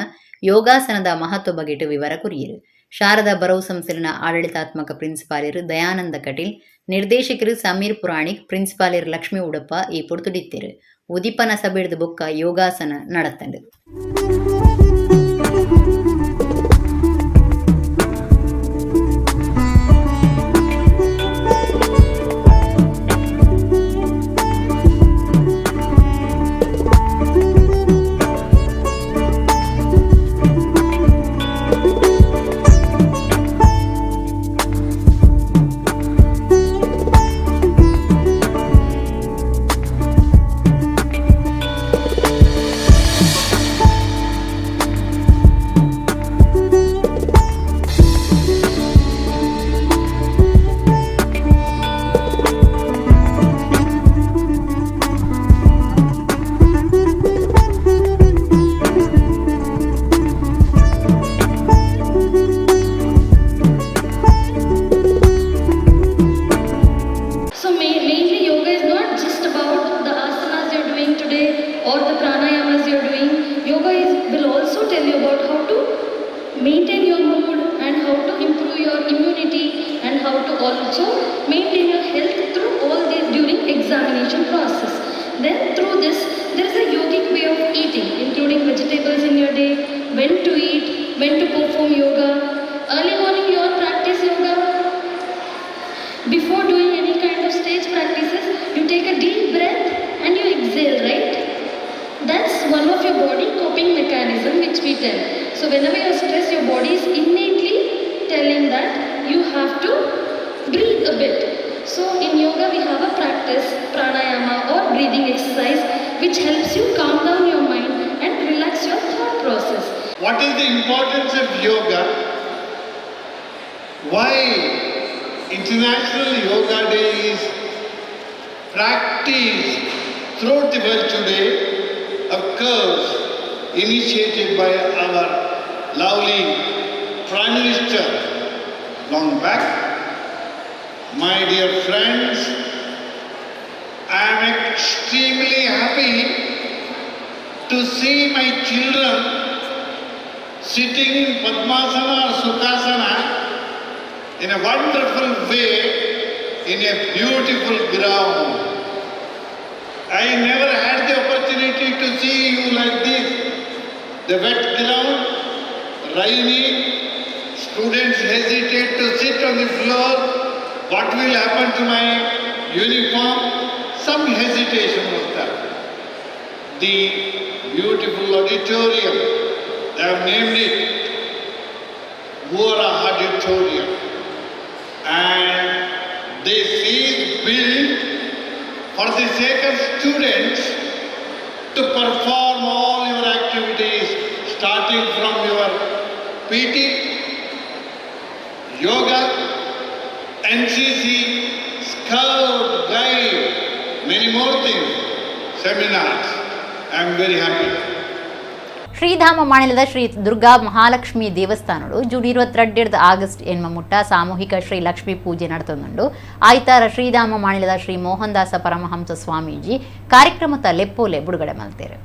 S1: ಯೋಗಾಸನದ ಮಹತ್ವ ಬಗೆಟ್ಟು ವಿವರ ಕುರಿಯರು. ಶಾರದಾ ಬರವು ಸಂಸ್ಥೆನ ಆಡಳಿತಾತ್ಮಕ ಪ್ರಿನ್ಸಿಪಾಲರು ದಯಾನಂದ ಕಟೀಲ್, ನಿರ್ದೇಶಕರು ಸಮೀರ್ ಪುರಾಣಿಕ್, ಪ್ರಿನ್ಸಿಪಾಲರು ಲಕ್ಷ್ಮೀ ಉಡಪ್ಪ ಈ ಪೊರ್ತುಡಿತ್ತೇರು. ಉದ್ದೀಪನ ಸಭೆಡ್ದು ಬೊಕ್ಕ ಯೋಗಾಸನ நடத்தண்டு.
S14: So whenever you're stressed, your body is innately telling that you have to breathe a bit. So in yoga we have a practice, pranayama or breathing exercise, which helps you calm down your mind and relax your thought process.
S15: What is the importance of yoga? Why International Yoga Day is practiced throughout the world today occurs initiated by our lovely Prime Minister long back. My dear friends, I am extremely happy to see my children sitting in Padmasana or Sukhasana in a wonderful way in a beautiful ground. I never had the opportunity to see you like this. The wet ground, rainy, students hesitate to sit on the floor. What will happen to my uniform? Some hesitation was there. The beautiful auditorium, they have named it Vora Auditorium. And this is built for the sake of students to perform all your activities, starting from your PT, yoga, NCC, Scout, Guide, many more things, seminars. I am very happy.
S1: ಶ್ರೀಧಾಮ ಮಾಣಿಲದ Shri Durga Mahalakshmi ದೇವಸ್ಥಾನಗಳು June 22 August ಮುಟ್ಟ ಸಾಮೂಹಿಕ ಶ್ರೀ ಲಕ್ಷ್ಮೀ ಪೂಜೆ ನಡೆತೊಂದುಂಡು ಆಯ್ತಾರ ಶ್ರೀಧಾಮ ಮಾಣಿಲದ ಶ್ರೀ ಮೋಹನದಾಸ ಪರಮಹಂಸ ಸ್ವಾಮೀಜಿ ಕಾರ್ಯಕ್ರಮದ ಲೆಪ್ಪೋಲೆ ಬಿಡುಗಡೆ ಮಾಡ್ತಾರೆ.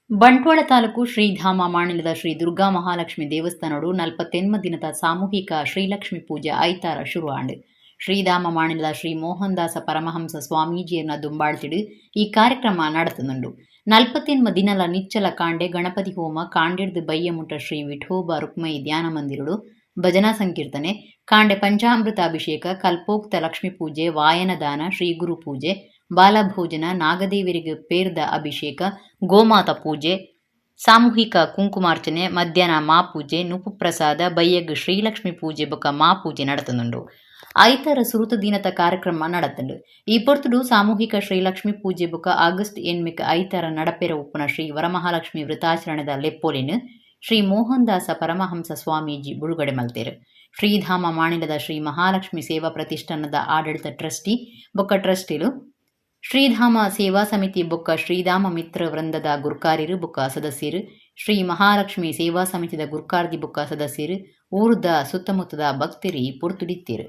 S1: ಬಂಟ್ವಾಳ ತಾಲೂಕು ಶ್ರೀಧಾಮ ಮಾಣಿಲದ ಶ್ರೀ ದುರ್ಗಾ ಮಹಾಲಕ್ಷ್ಮಿ ದೇವಸ್ಥಾನಗಳು 48 ದಿನದ ಸಾಮೂಹಿಕ ಶ್ರೀಲಕ್ಷ್ಮಿ ಪೂಜೆ ಆಯ್ತಾರ ಶುರುವಾಂಡು. ಶ್ರೀಧಾಮ ಮಾಣಿಲದ ಶ್ರೀ ಮೋಹನದಾಸ ಪರಮಹಂಸ ಸ್ವಾಮೀಜಿಯನ್ನ ದುಂಬಾಳ್ತಿಡು ಈ ಕಾರ್ಯಕ್ರಮ ನಡೆತುಂಡು. 48 ದಿನಲ ನಿಚ್ಚಲ ಕಾಂಡೆ ಗಣಪತಿ ಹೋಮ ಕಾಂಡೆಡ್ದು ಬಯ್ಯಮುಟ್ಟ ಶ್ರೀ ವಿಠೋಬ ರುಕ್ಮಯಿ ಧ್ಯಾನ ಮಂದಿರಗಳು ಭಜನಾ ಸಂಕೀರ್ತನೆ ಕಾಂಡೆ ಪಂಚಾಮೃತಾಭಿಷೇಕ ಕಲ್ಪೋಕ್ತ ಲಕ್ಷ್ಮೀ ಪೂಜೆ ವಾಯನದಾನ ಶ್ರೀ ಗುರು ಪೂಜೆ ಬಾಲಭೋಜನ ನಾಗದೇವರಿಗೆ ಪೇರ್ದ ಅಭಿಷೇಕ ಗೋಮಾತ ಪೂಜೆ ಸಾಮೂಹಿಕ ಕುಂಕುಮಾರ್ಚನೆ ಮಧ್ಯಾಹ್ನ ಮಾಪೂಜೆ ನುಪು ಪ್ರಸಾದ ಬಯ್ಯಗ್ ಶ್ರೀಲಕ್ಷ್ಮಿ ಪೂಜೆ ಬೊಕ್ಕ ಮಾಪೂಜೆ ನಡೆತುಂಡು. ಐತರ ಸುರುತ ದಿನದ ಕಾರ್ಯಕ್ರಮ ನಡೆತಂಡು. ಈ ಪೊರ್ತುಡು ಸಾಮೂಹಿಕ ಶ್ರೀಲಕ್ಷ್ಮಿ ಪೂಜೆ ಬೊಕ್ಕ ಆಗಸ್ಟ್ 8 ಐತರ ನಡಪೆರ ಉಪ್ಪುನ ಶ್ರೀ ವರಮಹಾಲಕ್ಷ್ಮಿ ವೃತಾಚರಣೆದ ಲೆಪ್ಪೋಲಿನ ಶ್ರೀ ಮೋಹನದಾಸ ಪರಮಹಂಸ ಸ್ವಾಮೀಜಿ ಬಿಡುಗಡೆ ಮಲ್ತೇರು. ಶ್ರೀಧಾಮ ಮಾಣಿಲದ ಶ್ರೀ ಮಹಾಲಕ್ಷ್ಮಿ ಸೇವಾ ಪ್ರತಿಷ್ಠಾನದ ಆಡಳಿತ ಟ್ರಸ್ಟಿ ಬೊಕ್ಕ ಟ್ರಸ್ಟಿಲು ಶ್ರೀಧಾಮ ಸೇವಾ ಸಮಿತಿ ಬೊಕ್ಕ ಶ್ರೀಧಾಮ ಮಿತ್ರ ವೃಂದದ ಗುರ್ಕಾರಿರು ಬೊಕ್ಕ ಸದಸ್ಯರು ಶ್ರೀ ಮಹಾಲಕ್ಷ್ಮಿ ಸೇವಾ ಸಮಿತಿದ ಗುರ್ಕಾರ್ದಿ ಬೊಕ್ಕ ಸದಸ್ಯರು ಊರದ ಸುತ್ತಮುತ್ತದ ಭಕ್ತರಿ ಪುರ್ತುಡಿತ್ತೇರು.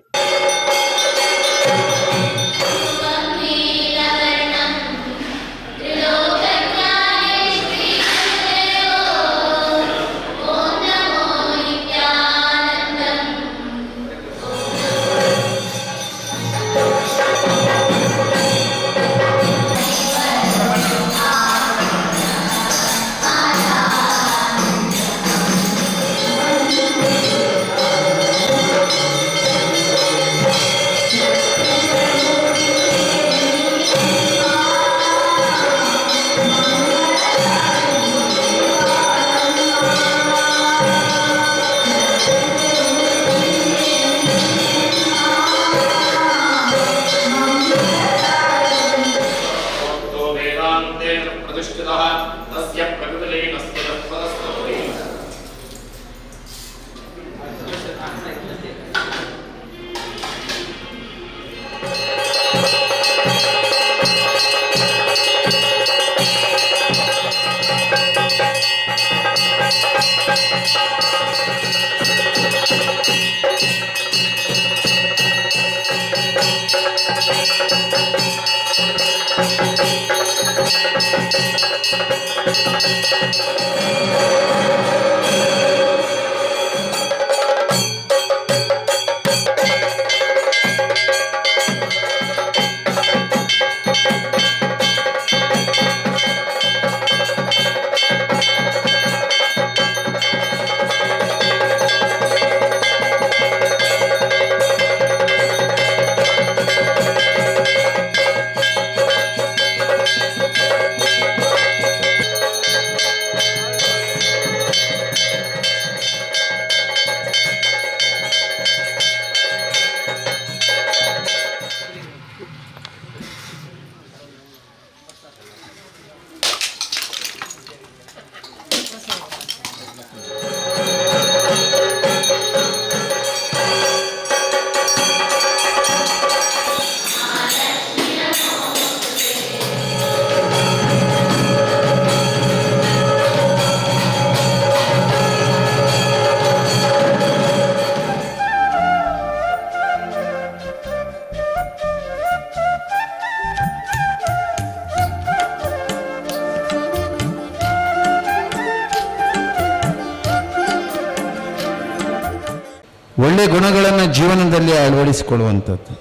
S16: ಒಳ್ಳೆಯ ಗುಣಗಳನ್ನು ಜೀವನದಲ್ಲಿ ಅಳವಡಿಸಿಕೊಳ್ಳುವಂಥದ್ದು,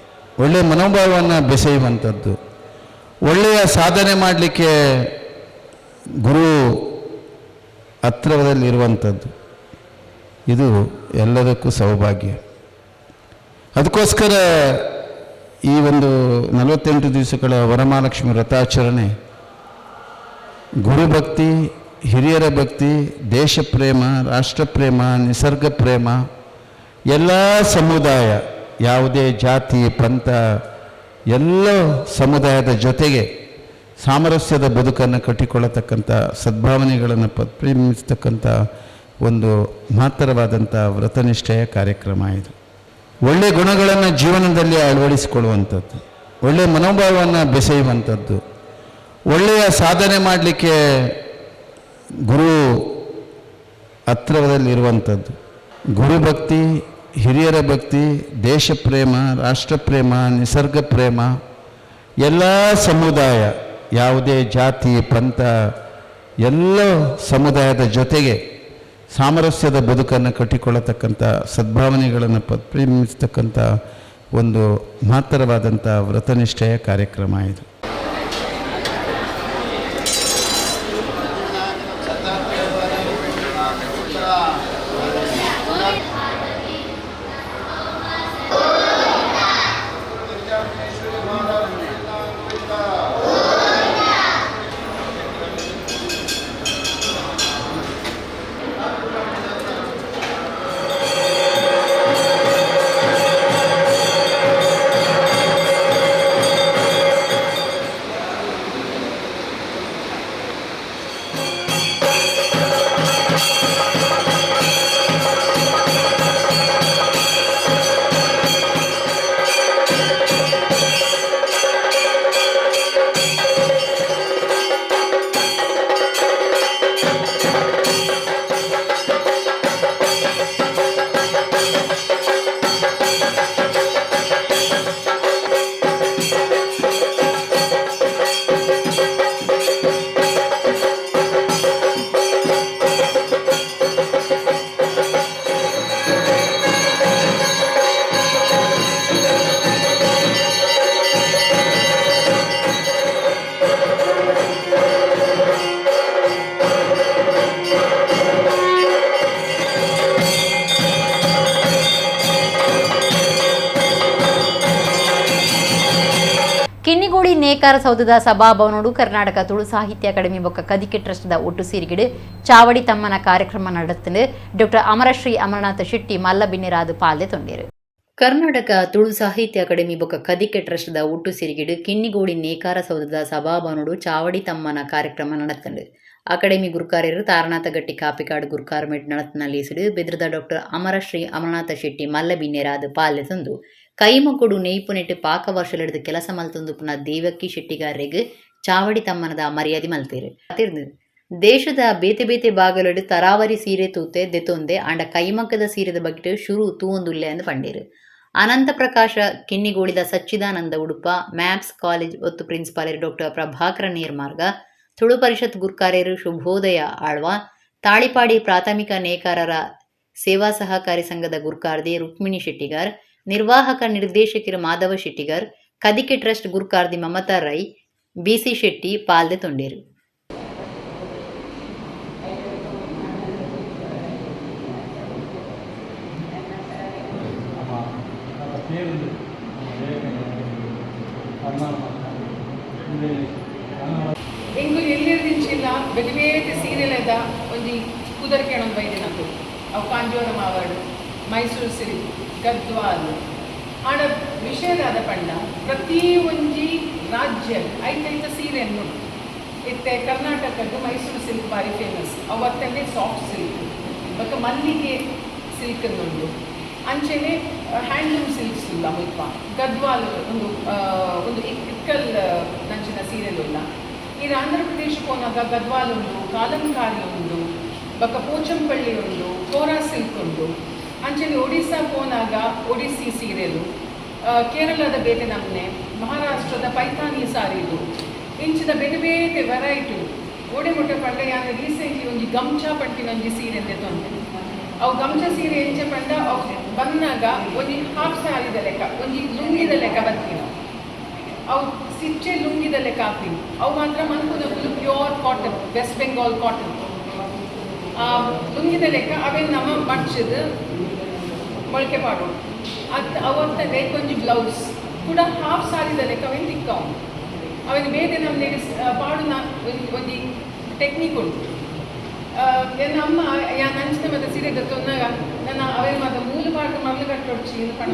S16: ಒಳ್ಳೆಯ ಮನೋಭಾವವನ್ನು ಬೆಸೆಯುವಂಥದ್ದು, ಒಳ್ಳೆಯ ಸಾಧನೆ ಮಾಡಲಿಕ್ಕೆ ಗುರು ಹತ್ತಿರದಲ್ಲಿರುವಂಥದ್ದು, ಇದು ಎಲ್ಲದಕ್ಕೂ ಸೌಭಾಗ್ಯ. ಅದಕ್ಕೋಸ್ಕರ ಈ ಒಂದು 48 ದಿವಸಗಳ ವರಮಹಾಲಕ್ಷ್ಮಿ ವ್ರತಾಚರಣೆ ಗುರುಭಕ್ತಿ, ಹಿರಿಯರ ಭಕ್ತಿ, ದೇಶ ಪ್ರೇಮ, ರಾಷ್ಟ್ರ ಪ್ರೇಮ, ನಿಸರ್ಗ ಪ್ರೇಮ, ಎಲ್ಲ ಸಮುದಾಯ, ಯಾವುದೇ ಜಾತಿ ಪಂಥ ಎಲ್ಲ ಸಮುದಾಯದ ಜೊತೆಗೆ ಸಾಮರಸ್ಯದ ಬದುಕನ್ನು ಕಟ್ಟಿಕೊಳ್ಳತಕ್ಕಂಥ ಸದ್ಭಾವನೆಗಳನ್ನು ಪ್ರೇಮಿಸ್ತಕ್ಕಂಥ ಒಂದು ಮಹತ್ತರವಾದಂಥ ವ್ರತನಿಷ್ಠೆಯ ಕಾರ್ಯಕ್ರಮ ಇದು. ಒಳ್ಳೆಯ ಗುಣಗಳನ್ನು ಜೀವನದಲ್ಲಿ ಅಳವಡಿಸಿಕೊಳ್ಳುವಂಥದ್ದು, ಒಳ್ಳೆಯ ಮನೋಭಾವವನ್ನು ಬೆಸೆಯುವಂಥದ್ದು, ಒಳ್ಳೆಯ ಸಾಧನೆ ಮಾಡಲಿಕ್ಕೆ ಗುರು ಹತ್ತಿರದಲ್ಲಿರುವಂಥದ್ದು, ಗುರುಭಕ್ತಿ, ಹಿರಿಯರ ಭಕ್ತಿ, ದೇಶ ಪ್ರೇಮ, ರಾಷ್ಟ್ರ ಪ್ರೇಮ, ನಿಸರ್ಗ ಪ್ರೇಮ, ಎಲ್ಲ ಸಮುದಾಯ, ಯಾವುದೇ ಜಾತಿ ಪಂಥ ಎಲ್ಲ ಸಮುದಾಯದ ಜೊತೆಗೆ ಸಾಮರಸ್ಯದ ಬದುಕನ್ನು ಕಟ್ಟಿಕೊಳ್ಳತಕ್ಕಂಥ ಸದ್ಭಾವನೆಗಳನ್ನು ಪ್ರೇಮಿಸ್ತಕ್ಕಂಥ ಒಂದು ಮಹತ್ತರವಾದಂಥ ವ್ರತನಿಷ್ಠೆಯ ಕಾರ್ಯಕ್ರಮ ಇದು.
S1: ಕಿನ್ನಿಗೋಡಿ ನೇಕಾರ ಸೌಧದ ಸಭಾಭವನೋಡು ಕರ್ನಾಟಕ ತುಳು ಸಾಹಿತ್ಯ ಅಕಾಡೆಮಿ ಬೊಕ್ಕ ಕದಿಕೆ ಟ್ರಸ್ಟ್ ಒಟ್ಟು ಸೇರಿಗಿಡು ಚಾವಡಿ ತಮ್ಮನ ಕಾರ್ಯಕ್ರಮ ನಡೆತಂದು ಡಾಕ್ಟರ್ ಅಮರಶ್ರೀ ಅಮರನಾಥ ಶೆಟ್ಟಿ ಮಲ್ಲಬಿನ್ನಿರಾದು ಪಾಲ್ದೆ ತೊಂದಿರು. ಕರ್ನಾಟಕ ತುಳು ಸಾಹಿತ್ಯ ಅಕಾಡೆಮಿ ಬೊಕ್ಕ ಕದಿಕೆ ಟ್ರಸ್ಟ್ ಒಟ್ಟು ಸೇರಿಗಿಡು ಕಿನ್ನಿಗೋಡಿ ನೇಕಾರ ಸೌಧದ ಸಭಾಭವನೋಡು ಚಾವಡಿ ತಮ್ಮನ ಕಾರ್ಯಕ್ರಮ ನಡೆತಂದು ಅಕಾಡೆಮಿ ಗುರುಕಾರ್ಯರು ತಾರನಾಥ ಗಟ್ಟಿ ಕಾಪಿಕಾಡು ಗುರುಕಾರ್ ಮೆಟ್ ನಡತನಲ್ಲಿಸಿಡು ಬೆದ್ರದ ಡಾಕ್ಟರ್ ಅಮರಶ್ರೀ ಅಮರನಾಥ ಶೆಟ್ಟಿ ಮಲ್ಲಬಿನ್ನಿರಾದು ಪಾಲ್ದೆ ತಂದು ಕೈಮಕೊಡು ನೇಯ್ಪುನೆಟ್ಟು ಪಾಕ ವರ್ಷಲೆಡ್ದು ಕೆಲಸ ಮಲ್ತೊಂದು ಪುನಃ ದೇವಕ್ಕಿ ಶೆಟ್ಟಿಗಾರರಿಗೆ ಚಾವಡಿ ತಮ್ಮನದ ಮರ್ಯಾದೆ ಮಲ್ತೇರು. ದೇಶದ ಬೇತೆ ಬೇತೆ ಭಾಗಲೆಡು ತರಾವರಿ ಸೀರೆ ತೂತೆ ದೆತೊಂದೆ ಅಂಡ ಕೈಮಕ್ಕದ ಸೀರೆದ ಬಗ್ಗೆ ಶುರು ತೂವೊಂದುಲ್ಲೆ ಅಂದು ಪಂಡೇರು. ಅನಂತ ಪ್ರಕಾಶ ಕಿನ್ನಿಗೋಳಿದ ಸಚ್ಚಿದಾನಂದ ಉಡುಪ ಮ್ಯಾಪ್ಸ್ ಕಾಲೇಜ್ ಒತ್ತು ಪ್ರಿನ್ಸಿಪಾಲರು ಡಾಕ್ಟರ್ ಪ್ರಭಾಕರ ನೇರ್ಮಾರ್ಗ, ತುಳು ಪರಿಷತ್ ಗುರುಕಾರ್ಯರು ಶುಭೋದಯ ಆಳ್ವ, ತಾಳಿಪಾಡಿ ಪ್ರಾಥಮಿಕ ನೇಕಾರರ ಸೇವಾ ಸಹಕಾರಿ ಸಂಘದ ಗುರುಕಾರ್ದಿ ರುಕ್ಮಿಣಿ ಶೆಟ್ಟಿಗಾರ್, ನಿರ್ವಾಹಕ ನಿರ್ದೇಶಕರು ಮಾಧವ ಶೆಟ್ಟಿಗಾರ್, ಕದಿಕೆ ಟ್ರಸ್ಟ್ ಗುರುಕಾರ್ದಿ ಮಮತಾ ರೈ, ಬಿಸಿ ಶೆಟ್ಟಿ ಪಾಲ್ದೆ ತೊಂಡೇರು.
S17: ಎಂಗು ಎಲ್ಲಿರ್ದಿಂಚಿಲ್ಲ ಬೇತೆ ಬೇತೆ ಸೀರೆಲೆದ ಒಂಜಿ ಕುದರ್ಕೆಣ ಬೈದೆ ನಕ್ಕು ಅವು ಕಾಂಜೋರಂ ಅವಾರ್ಡ್, ಮೈಸೂರು ಸಿಲ್ಕ್, ಗದ್ವಾಲ್ ಆಡ ವಿಷಯದಾದ ಪಂಡ ಪ್ರತಿ ಒಂಜಿ ರಾಜ್ಯ ಐತೈತ ಸೀರೆಯನ್ನು ಇತ್ತೆ. ಕರ್ನಾಟಕದ್ದು ಮೈಸೂರು ಸಿಲ್ಕ್ ಬಾರಿ ಫೇಮಸ್, ಅವತ್ತನ್ನೇ ಸಾಫ್ಟ್ ಸಿಲ್ಕ್ ಮತ್ತು ಮಲ್ಲಿಗೆ ಸಿಲ್ಕ್ ಅನ್ನೊಂದು ಅಂಚೆನೆ ಹ್ಯಾಂಡ್ಲೂಮ್ ಸಿಲ್ಕ್ಸ್ ಇಲ್ಲ ಮುಲ್ಪ, ಗದ್ವಾಲ್ ಒಂದು ಇಕ್ಕಲ್ ನಂಚಿನ ಸೀರೆಲು ಇಲ್ಲ. ಈ ಆಂಧ್ರ ಪ್ರದೇಶಕ್ಕೆ ಹೋದಾಗ ಗದ್ವಾಲ್ ಉಂಡು, ಕಾಲಂಕಾರಿ ಉಂಡು, ಬೊಕ್ಕ ಪೋಚಂಪಳ್ಳಿ ಉಂಡು, ಕೋರಾ ಸಿಲ್ಕ್ ಉಂಡು. ಅಂಚನೆ ಒಡಿಸ್ಸಾಗೆ ಹೋದಾಗ ಒಡಿಸ್ಸಿ ಸೀರೆಲು, ಕೇರಳದ ಬೇತೆ ನಮ್ಮನೆ, ಮಹಾರಾಷ್ಟ್ರದ ಪೈಥಾನಿ ಸಾರಿದು, ಇಂಚಿನ ಬೇತೆ ಬೇತೆ ವೆರೈಟಿ ಓಡೆ ಮುಟ್ಟ ಪಂಡ ಯಾನು ರೀಸೆಂಟ್ಲಿ ಒಂಜಿ ಗಮ್ಚ ಪಂಟಿನ ಒಂಜಿ ಸೀರೆ ಅಂತ ತೊಂದೆ ಅವು ಗಮ್ಚ ಸೀರೆ ಎಂಚ ಪಂಡ ಅವು ಬಂದಾಗ ಒಂಜಿ ಹಾಫ್ ಸಾರಿದ ಲೆಕ್ಕ ಒಂಜಿ ಲುಂಗಿದ ಲೆಕ್ಕ ಬರ್ತೀನಿ ಅವು ಸಿಚ್ಚೆ ಲುಂಗಿದ ಲೆಕ್ಕ ಹಾಕ್ತೀನಿ ಅವು ಮಾತ್ರ ಮನ್ಪುನ full pure cotton West Bengal cotton ಲುಂಗಿದ ಲೆಕ್ಕ ಅವೇನು ನಮ್ಮ ಮಡ್ಚದು ಮೊಳಕೆ ಪಾಡು ಅದು ಅವತ್ತಂದ್ರೆ ಕೊಂಚ ಬ್ಲೌಸ್ ಕೂಡ ಹಾಫ್ ಸಾರಿದ ಲೆಕ್ಕ ಅವೇನು ತಿಕ್ಕವು ಅವನು ಬೇರೆ ನಮಗೆ ಪಾಡುನ ಒಂದು ಟೆಕ್ನಿಕ್ ಉಂಟು ನನ್ನ ಅಮ್ಮ ಯಾ ನಂಚಿನ ಮತ್ತೆ ಸೀರೆ ಗೊತ್ತೊಂದಾಗ ನನ್ನ ಅವೇ ಮತ್ತೆ ಮೂಲ ಪಾಡು ಮರಳು ಕಟ್ಟೊಡ್ಚಿ ಪಣ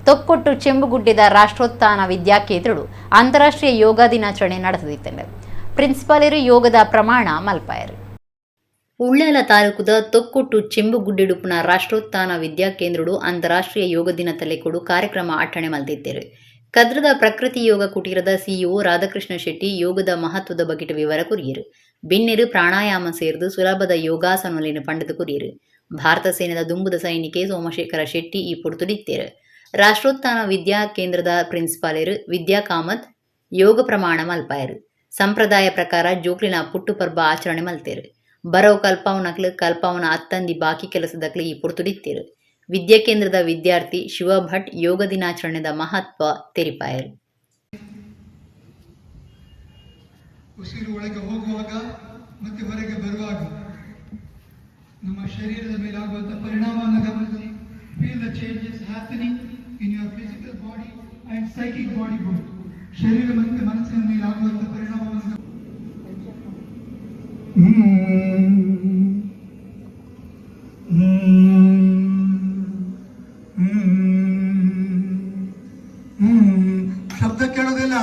S1: ತೊಕ್ಕೊಟ್ಟು ಚೆಂಬುಗುಡ್ಡೆದ ರಾಷ್ಟ್ರೋತ್ಥಾನ ವಿದ್ಯಾಕೇಂದ್ರಡು ಅಂತಾರಾಷ್ಟ್ರೀಯ ಯೋಗ ದಿನಾಚರಣೆ ನಡೆದಿದ್ದರು. ಪ್ರಿನ್ಸಿಪಾಲರು ಯೋಗದ ಪ್ರಮಾಣ ಮಲ್ಪಾಯರು. ಉಳ್ಳಾಲ ತಾಲೂಕುದ ತೊಕ್ಕೊಟ್ಟು ಚೆಂಬುಗುಡ್ಡೆಡುಪುನ ರಾಷ್ಟ್ರೋತ್ಥಾನ ವಿದ್ಯಾಕೇಂದ್ರಡು ಅಂತಾರಾಷ್ಟ್ರೀಯ ಯೋಗ ದಿನ ತಲೆಕೊಡು ಕಾರ್ಯಕ್ರಮ ಅಟ್ಟಣೆ ಮಲ್ತಿದ್ದರು. ಕದ್ರದ ಪ್ರಕೃತಿ ಯೋಗ ಕುಟೀರದ ಸಿಇಒ ರಾಧಾಕೃಷ್ಣ ಶೆಟ್ಟಿ ಯೋಗದ ಮಹತ್ವದ ಬಗೆಟ್ ವಿವರ ಕುರಿಯರು. ಬಿನ್ನೆರು ಪ್ರಾಣಾಯಾಮ ಸೇರಿದು ಸುಲಭದ ಯೋಗಾಸನಲಿನ ಪಂಡದ ಕುರಿಯರು. ಭಾರತ ಸೇನೆದ ದುಂಬುದ ಸೈನಿಕೆ ಸೋಮಶೇಖರ ಶೆಟ್ಟಿ ಈ ಪುಡ್ತುಡಿತ್ತೇರು. ರಾಷ್ಟ್ರೋತ್ಥಾನ ವಿದ್ಯಾ ಕೇಂದ್ರದ ಪ್ರಿನ್ಸಿಪಾಲರು ವಿದ್ಯಾ ಕಾಮತ್ ಯೋಗ ಪ್ರಮಾಣ ಮಲ್ಪಾಯರು. ಸಂಪ್ರದಾಯ ಪ್ರಕಾರ ಜೋಕ್ಲಿನ ಪುಟ್ಟು ಪರ್ಬ ಆಚರಣೆ ಮಲ್ತೇರು. ಬರವು ಕಲ್ಪಾವನಕ್ಲು ಕಲ್ಪಾವನ ಅತ್ತಂದಿ ಬಾಕಿ ಕೆಲಸದಕ್ಲು ಈ ಪುಡ್ತುಡಿತ್ತೇರು. ವಿದ್ಯಾಕೇಂದ್ರದ ವಿದ್ಯಾರ್ಥಿ ಶಿವ ಭಟ್ ಯೋಗ ದಿನಾಚರಣೆದ ಮಹತ್ವ ತೆರಿಪಾಯರು.
S18: ಉಸಿರು ಒಳಗೆ ಹೋಗುವಾಗ ಮತ್ತೆ ಹೊರಗೆ ಬರುವಾಗ ನಮ್ಮ ಶರೀರದ ಮೇಲೆ ಆಗುವಂತಹ ಪರಿಣಾಮವನ್ನು ಗಮನಿಸಿ. Feel the changes happening in your physical body and psychic body both. ಶರೀರ ಮತ್ತು ಮನಸ್ಸಿನ ಮೇಲೆ ಆಗುವಂತಹ ಪರಿಣಾಮವನ್ನು ಶಬ್ದ ಕೇಳೋದಿಲ್ಲ.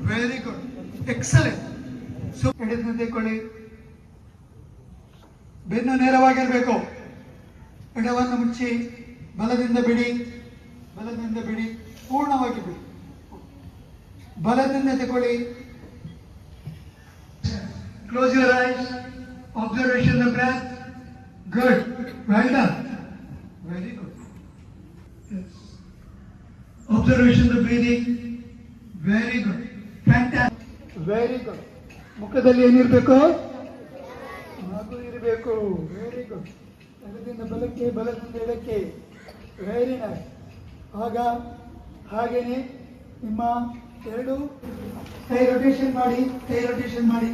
S18: Very good, excellent. ಸೊ ಎಡದಿಂದ ತೆಕ್ಕೊಳ್ಳಿ, ಬೆನ್ನು ನೇರವಾಗಿರಬೇಕು. ಎಡವನ್ನು ಮುಚ್ಚಿ ಬಲದಿಂದ ಬಿಡಿ, ಬಲದಿಂದ ಬಿಡಿ, ಪೂರ್ಣವಾಗಿ ಬಿಡಿ. ಬಲದಿಂದ ತೆಕ್ಕೊಳ್ಳಿ. Close your eyes, observation the breath. Good, well done, very good. Yes. Observation the breathing, very good, fantastic, very good. ಮುಖದಲ್ಲಿ ಏನಿರಬೇಕು? ನಗು ಇರಬೇಕು. Very good. ಎಡದಿಂದ ಬಲಕ್ಕೆ, ಬಲದಿಂದ ಎಡಕ್ಕೆ, ವೆರಿ ನೈಸ್. ಆಗ ಹಾಗೇನೆ ನಿಮ್ಮ ಎರಡು ಕೈ ರೊಟೇಷನ್ ಮಾಡಿ, ಕೈ ರೊಟೇಷನ್ ಮಾಡಿ.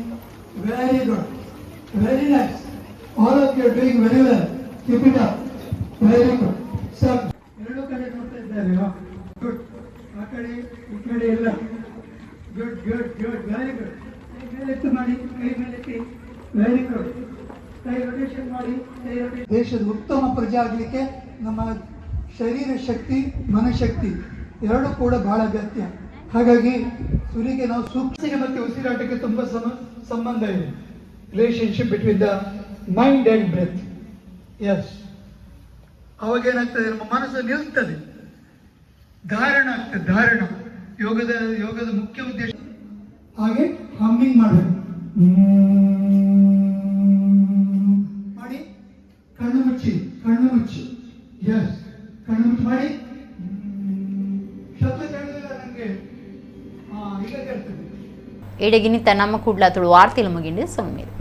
S18: Very good, very nice. All of you are doing very well. Keep it up. Very good. Sir ಎರಡು ಕಡೆ ನೋಡ್ತಾ ಇದ್ದಾರೆ. ಗುಡ್. ಆ ಕಡೆ ಈ ಕಡೆ ಎಲ್ಲ. Good good good, very good. ಕೈ ಮೇಲೆತ್ತು ಮಾಡಿ, ಕೈ ಮೇಲೆತ್ತಿ. Very good. ಕೈ ರೊಟೇಷನ್ ಮಾಡಿ, ಕೈ ರೊಟೇಷನ್. ದೇಶದ ಉತ್ತಮ ಪ್ರಜೆ ಆಗಲಿಕ್ಕೆ ನಮ್ಮ ಶರೀರ ಶಕ್ತಿ, ಮನಶಕ್ತಿ ಎರಡು ಕೂಡ ಬಹಳ ಅಗತ್ಯ. ಹಾಗಾಗಿ ಸೂರ್ಯಗೆ ನಾವು ಸೂಕ್ಷ್ಮ ಮತ್ತು ಉಸಿರಾಟಕ್ಕೆ ತುಂಬ ಸಂಬಂಧ ಇದೆ. Relationship between the mind and breath. Yes, ಅವಾಗ ಏನಾಗ್ತದೆ, ನಮ್ಮ ಮನಸ್ಸು ನಿಲ್ತದೆ, ಧಾರಣ ಆಗ್ತದೆ. ಧಾರಣ ಯೋಗದ ಮುಖ್ಯ ಉದ್ದೇಶ. ಹಾಗೆ ಹಮ್ಮಿಂಗ್ ಮಾಡಬೇಕು. ಮಾಡಿ, ಕಣ್ಣು ಮುಚ್ಚಿ, ಕಣ್ಣು ಮುಚ್ಚಿ. ಎಸ್, ಕಣ್ಣು ಮುಚ್ಚಿ ಮಾಡಿ. ಶಬ್ದ ಕೇಳಿದಿಲ್ಲ ನನಗೆ? ಈಗ ಕೇಳ್ತದೆ.
S1: ಎಡೆಗಿನಿತ ನಮ್ಮ ಕೂಡ್ಲ ತುಳು ವಾರ್ತೆಲು ಮುಗಿಂಡು ಸೊಮ್ಮೇರು.